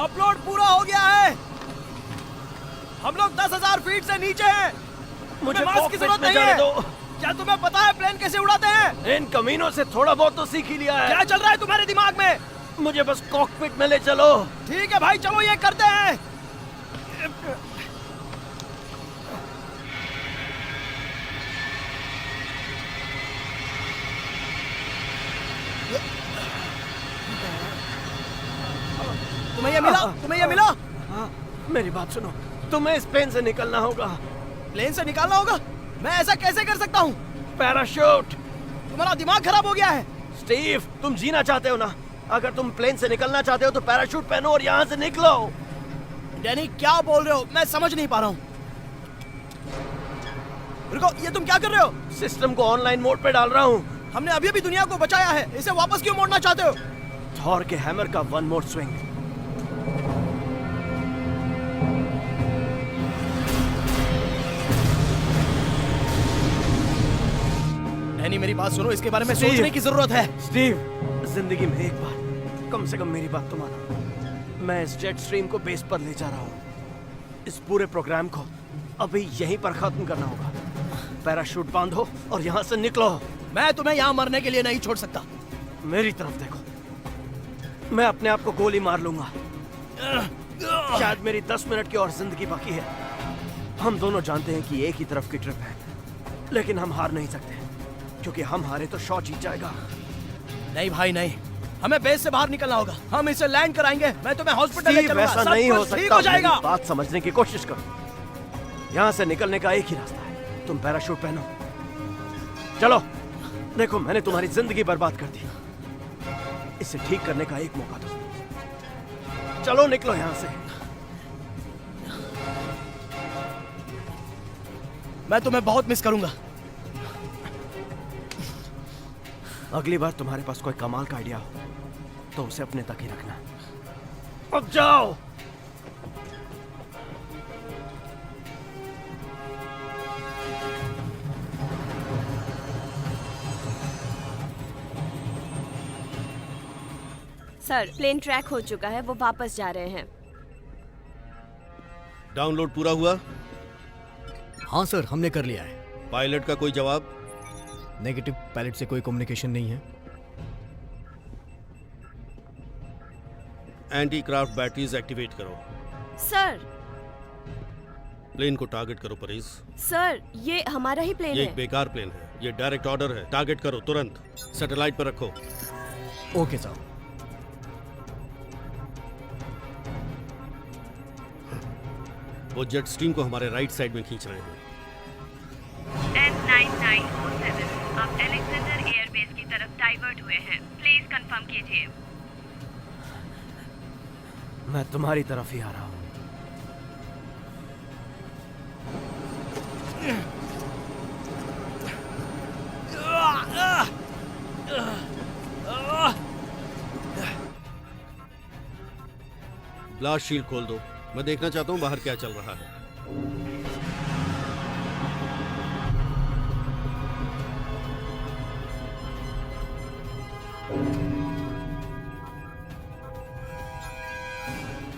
Speaker 6: अपलोड पूरा हो गया है। हम लोग 10,000 फीट से नीचे हैं।
Speaker 1: मुझे
Speaker 6: मास्क की जरूरत नहीं है। क्या तुम्हें पता है प्लेन कैसे उड़ाते हैं?
Speaker 1: इन कमीनों से थोड़ा बहुत तो सीख ही लिया है।
Speaker 6: क्या चल रहा है तुम्हारे दिमाग में?
Speaker 1: मुझे बस कॉकपिट में ले चलो।
Speaker 6: ठीक है भाई, चलो ये करते हैं। तुम्हें ये मिला? तुम्हें ये मिला?
Speaker 1: हाँ, मेरी बात सुनो, तुम्हें इस प्लेन से निकलना होगा।
Speaker 6: प्लेन से निकालना होगा? मैं ऐसा कैसे कर सकता हूँ?
Speaker 1: पैराशूट।
Speaker 6: तुम्हारा दिमाग खराब हो गया है।
Speaker 1: स्टीव, तुम जीना चाहते हो ना? अगर तुम प्लेन से निकलना चाहते हो तो पैराशूट पहनो और यहाँ से निकलो।
Speaker 6: डैनी क्या बोल रहे हो? मैं समझ नहीं पा रहा हूँ। रुको, ये तुम क्या कर रहे हो?
Speaker 1: सिस्टम को ऑनलाइन मोड पे डाल रहा हूँ।
Speaker 6: हमने अभी अभी दुनिया को बचाया है, इसे वापस क्यों मोड़ना चाहते हो?
Speaker 1: थॉर के हैमर का वन मोर स्विंग।
Speaker 6: डैनी मेरी बात सुनो, इसके बारे में सोचने की जरूरत है।
Speaker 1: स्टीव, जिंदगी में एक बार कम से कम मेरी बात तो मानो। मैं इस जेट स्ट्रीम को बेस पर ले जा रहा हूँ। इस पूरे प्रोग्राम को अभी यहीं पर खत्म करना होगा। पैराशूट बांधो और यहाँ से निकलो।
Speaker 6: मैं तुम्हें यहाँ मरने के लिए नहीं छोड़ सकता।
Speaker 1: मेरी तरफ देखो, मैं अपने आप को गोली मार लूंगा। शायद मेरी 10 मिनट की और जिंदगी बाकी है। हम दोनों जानते हैं कि एक ही तरफ की ट्रिप है, लेकिन हम हार नहीं सकते, क्योंकि हम हारे तो शॉ जीत जाएगा।
Speaker 6: नहीं भाई नहीं, हमें बेस से बाहर निकलना होगा। हम इसे लैंड कराएंगे। मैं तुम्हें हॉस्पिटल ले
Speaker 1: स्टीव,
Speaker 6: चलूंगा।
Speaker 1: ऐसा
Speaker 6: सब
Speaker 1: नहीं हो
Speaker 6: कुछ ठीक
Speaker 1: सकता।
Speaker 6: हो जाएगा।
Speaker 1: मेरी बात समझने की कोशिश करो। यहाँ से निकलने का एक ही रास्ता है, तुम पैराशूट पहनो। चलो, देखो मैंने तुम्हारी जिंदगी बर्बाद कर दी, इसे ठीक करने का एक मौका दो। चलो निकलो यहाँ से।
Speaker 6: मैं तुम्हें बहुत मिस करूंगा।
Speaker 1: अगली बार तुम्हारे पास कोई कमाल का आइडिया हो तो उसे अपने तक ही रखना। अब जाओ।
Speaker 4: सर, प्लेन ट्रैक हो चुका है, वो वापस जा रहे हैं।
Speaker 2: डाउनलोड पूरा हुआ?
Speaker 3: हाँ सर, हमने कर लिया है।
Speaker 2: पायलट का कोई जवाब?
Speaker 3: नेगेटिव, पायलट से कोई कम्युनिकेशन नहीं है।
Speaker 2: एंटी क्राफ्ट बैटरीज एक्टिवेट करो।
Speaker 4: सर।
Speaker 2: प्लेन को टारगेट करो परेज।
Speaker 4: सर, ये हमारा ही प्लेन
Speaker 2: ये
Speaker 4: है।
Speaker 2: एक बेकार प्लेन है, ये डायरेक्ट ऑर्डर है। टारगेट करो तुरंत। सैटेलाइट पर रखो।
Speaker 3: Okay sir.
Speaker 2: वो जेट स्ट्रीम को हमारे राइट साइड में खींच रहे हैं।
Speaker 9: N9907, आप अलेक्जेंडर एयरबेस की तरफ डाइवर्ट हुए हैं। प्लीज कंफर्म कीजिए।
Speaker 1: मैं तुम्हारी तरफ ही आ रहा हूँ।
Speaker 2: ब्लास्ट शील्ड खोल दो, मैं देखना चाहता हूँ बाहर क्या चल रहा है।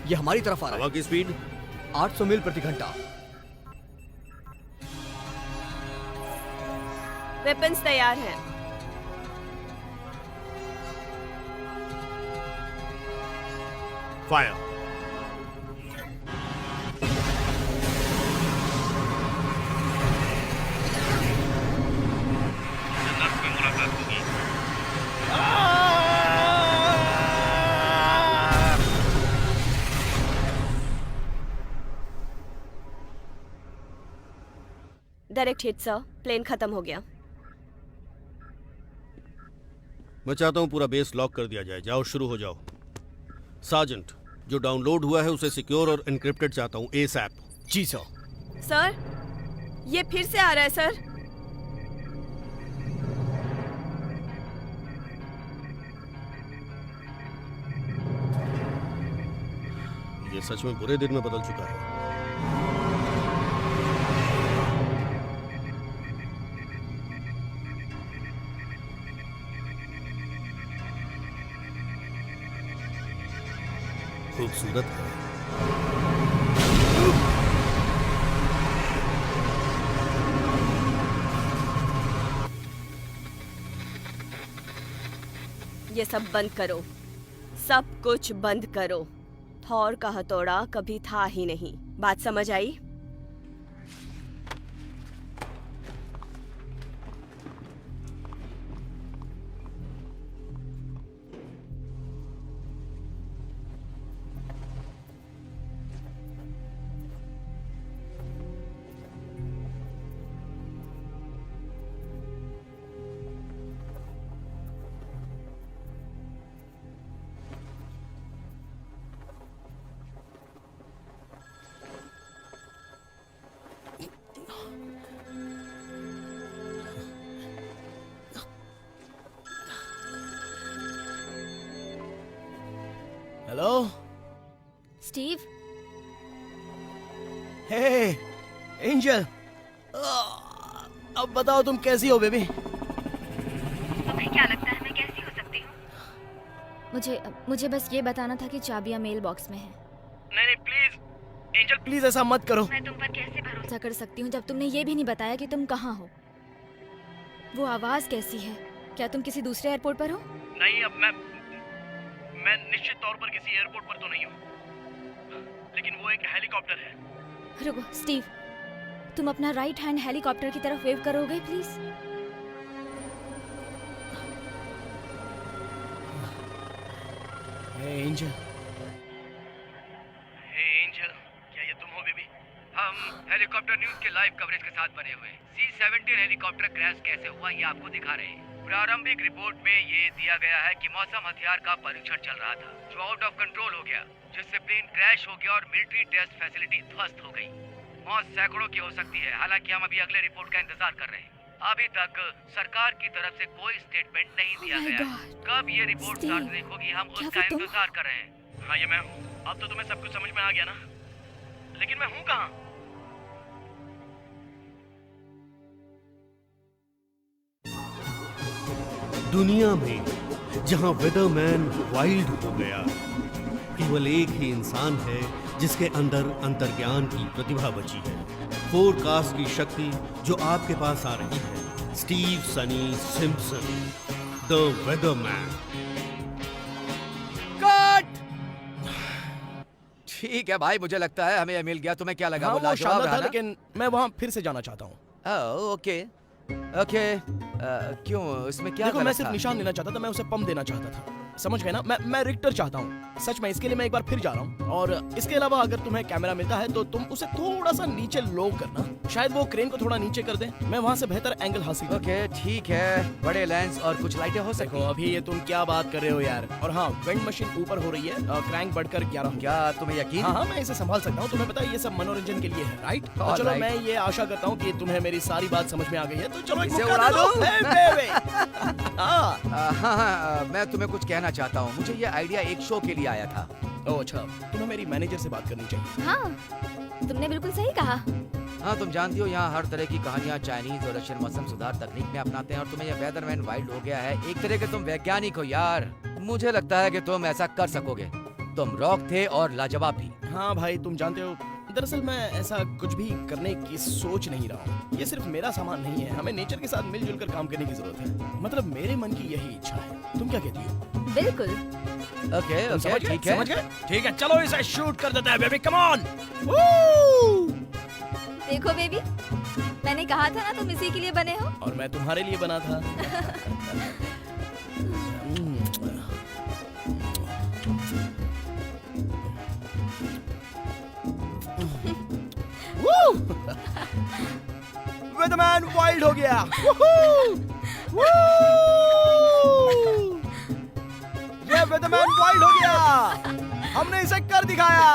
Speaker 3: ये हमारी तरफ आ रहा है।
Speaker 2: हवा की स्पीड
Speaker 3: 800 मील प्रति घंटा।
Speaker 4: वेपन्स तैयार हैं।
Speaker 2: Fire.
Speaker 4: Direct hit sir, plane खत्म हो गया।
Speaker 2: मैं चाहता हूँ पूरा बेस लॉक कर दिया जाए। जाओ, शुरू हो जाओ। सार्जेंट, जो डाउनलोड हुआ है उसे सिक्योर और एनक्रिप्टेड चाहता हूँ एसएप।
Speaker 6: जी सर।
Speaker 4: सर, ये फिर से आ रहा है सर।
Speaker 2: ये सच में बुरे दिन में बदल चुका है। खूबसूरत है।
Speaker 4: ये सब बंद करो, सब कुछ बंद करो। थॉर का हथौड़ा कभी था ही नहीं। बात समझ आई?
Speaker 6: Hello
Speaker 7: Steve.
Speaker 6: हे एंजल, अब बताओ तुम कैसी हो बेबी?
Speaker 9: तुम्हें क्या लगता है मैं कैसी हो सकती हूँ?
Speaker 7: मुझे बस ये बताना था कि चाबियां मेल बॉक्स में है।
Speaker 6: नहीं प्लीज एंजल, प्लीज ऐसा मत करो।
Speaker 9: मैं तुम पर कैसे भरोसा
Speaker 7: कर सकती हूँ जब तुमने ये भी नहीं बताया कि तुम कहाँ हो। वो आवाज कैसी है? क्या तुम किसी दूसरे एयरपोर्ट पर हो?
Speaker 6: नहीं, अब मैं निश्चित तौर पर किसी एयरपोर्ट पर तो नहीं हूँ, लेकिन वो एक हेलीकॉप्टर है।
Speaker 7: रुको स्टीव, तुम अपना राइट हैंड हेलीकॉप्टर की तरफ वेव करोगे प्लीज?
Speaker 6: हे एंजल, क्या ये तुम हो बेबी?
Speaker 5: हम हेलीकॉप्टर न्यूज के लाइव कवरेज के साथ बने हुए C-17 हेलीकॉप्टर क्रैश कैसे हुआ ये आपको दिखा रहे हैं। प्रारंभिक रिपोर्ट में ये दिया गया है कि मौसम हथियार का परीक्षण चल रहा था जो आउट ऑफ कंट्रोल हो गया, जिससे प्लेन क्रैश हो गया और मिलिट्री टेस्ट फैसिलिटी ध्वस्त हो गई। मौत सैकड़ों की हो सकती है। हालांकि हम अभी अगले रिपोर्ट का इंतजार कर रहे हैं। अभी तक सरकार की तरफ से कोई स्टेटमेंट नहीं दिया गया। कब ये रिपोर्ट सार्वजनिक होगी हम उसका इंतजार कर रहे हैं।
Speaker 6: हाँ, ये मैं हूँ। अब तो तुम्हें सब कुछ समझ में आ गया ना? लेकिन मैं हूँ कहाँ?
Speaker 2: दुनिया में जहां वेदरमैन वाइल्ड हो गया, केवल एक ही इंसान है जिसके अंदर अंतर्ज्ञान की प्रतिभा बची है। फोरकास्ट की शक्ति जो आपके पास आ रही है। Steve Sunny Simpson, the weatherman.
Speaker 8: Cut! ठीक है भाई, मुझे लगता है हमें यह मिल गया। तुम्हें क्या लगा?
Speaker 6: हाँ,
Speaker 8: वो लाजवाब रहा ना?
Speaker 6: लेकिन मैं वहाँ फिर से जाना चाहता हूँ।
Speaker 8: Okay okay. क्यों, इसमें क्या?
Speaker 6: देखो, मैं सिर्फ निशान लेना चाहता था, मैं उसे पंप देना चाहता था। समझ गए ना? मैं रिक्टर चाहता हूँ। सच में इसके लिए मैं एक बार फिर जा रहा हूँ। और इसके अलावा अगर तुम्हें कैमरा मिलता है तो तुम उसे थोड़ा सा नीचे लो करना। शायद वो क्रेन को थोड़ा नीचे कर दे, मैं वहाँ से बेहतर एंगल हासिल करूँ।
Speaker 8: ओके ठीक है। बड़े लेंस और कुछ लाइटें हो सकती हैं।
Speaker 6: अभी ये तुम क्या बात कर रहे हो यार? और हाँ, वेंड मशीन ऊपर हो रही है, क्रैंक बढ़कर 11।
Speaker 8: क्या तुम्हें यकीन?
Speaker 6: हाँ, मैं इसे संभाल सकता हूँ। तुम्हें पता है ये सब मनोरंजन के लिए है, राइट? चलो, मैं ये आशा करता हूँ कि तुम्हें मेरी सारी बात समझ में आ गई है। तो चलो
Speaker 8: इसे उड़ा दो।
Speaker 6: हाँ,
Speaker 8: मैं तुम्हें कुछ कहना चाहता हूँ। मुझे ये आइडिया एक शो के लिए आया था।
Speaker 6: ओह अच्छा, तुम्हें मेरी मैनेजर से बात करनी चाहिए।
Speaker 7: हाँ, तुमने बिल्कुल सही कहा।
Speaker 8: हाँ, तुम जानती हो यहाँ हर तरह की कहानियाँ चाइनीज और रशियन मौसम सुधार तकनीक में अपनाते हैं, और तुम्हें यह वेदरमैन वाइल्ड हो गया है। एक तरह के तुम वैज्ञानिक हो यार। मुझे लगता है कि तुम ऐसा कर सकोगे। तुम रॉक थे और लाजवाब भी।
Speaker 6: हाँ भाई, तुम जानते हो, दरअसल मैं ऐसा कुछ भी करने की सोच नहीं रहा हूँ। ये सिर्फ मेरा सामान नहीं है, हमें नेचर के साथ मिलजुल कर काम करने की जरूरत है। मतलब मेरे मन की यही इच्छा है। तुम क्या कहती हो?
Speaker 7: बिल्कुल।
Speaker 8: ओके ओके, ठीक है।
Speaker 6: समझ गए? ठीक है, चलो इसे शूट कर देते हैं बेबी, कम ऑन।
Speaker 7: देखो बेबी, मैंने कहा था ना तुम इसी के लिए बने हो।
Speaker 6: और मैं तुम्हारे लिए बना था।
Speaker 1: वेदरमैन वाइल्ड हो गया। ये वेदरमैन वाइल्ड हो गया। हमने इसे कर दिखाया।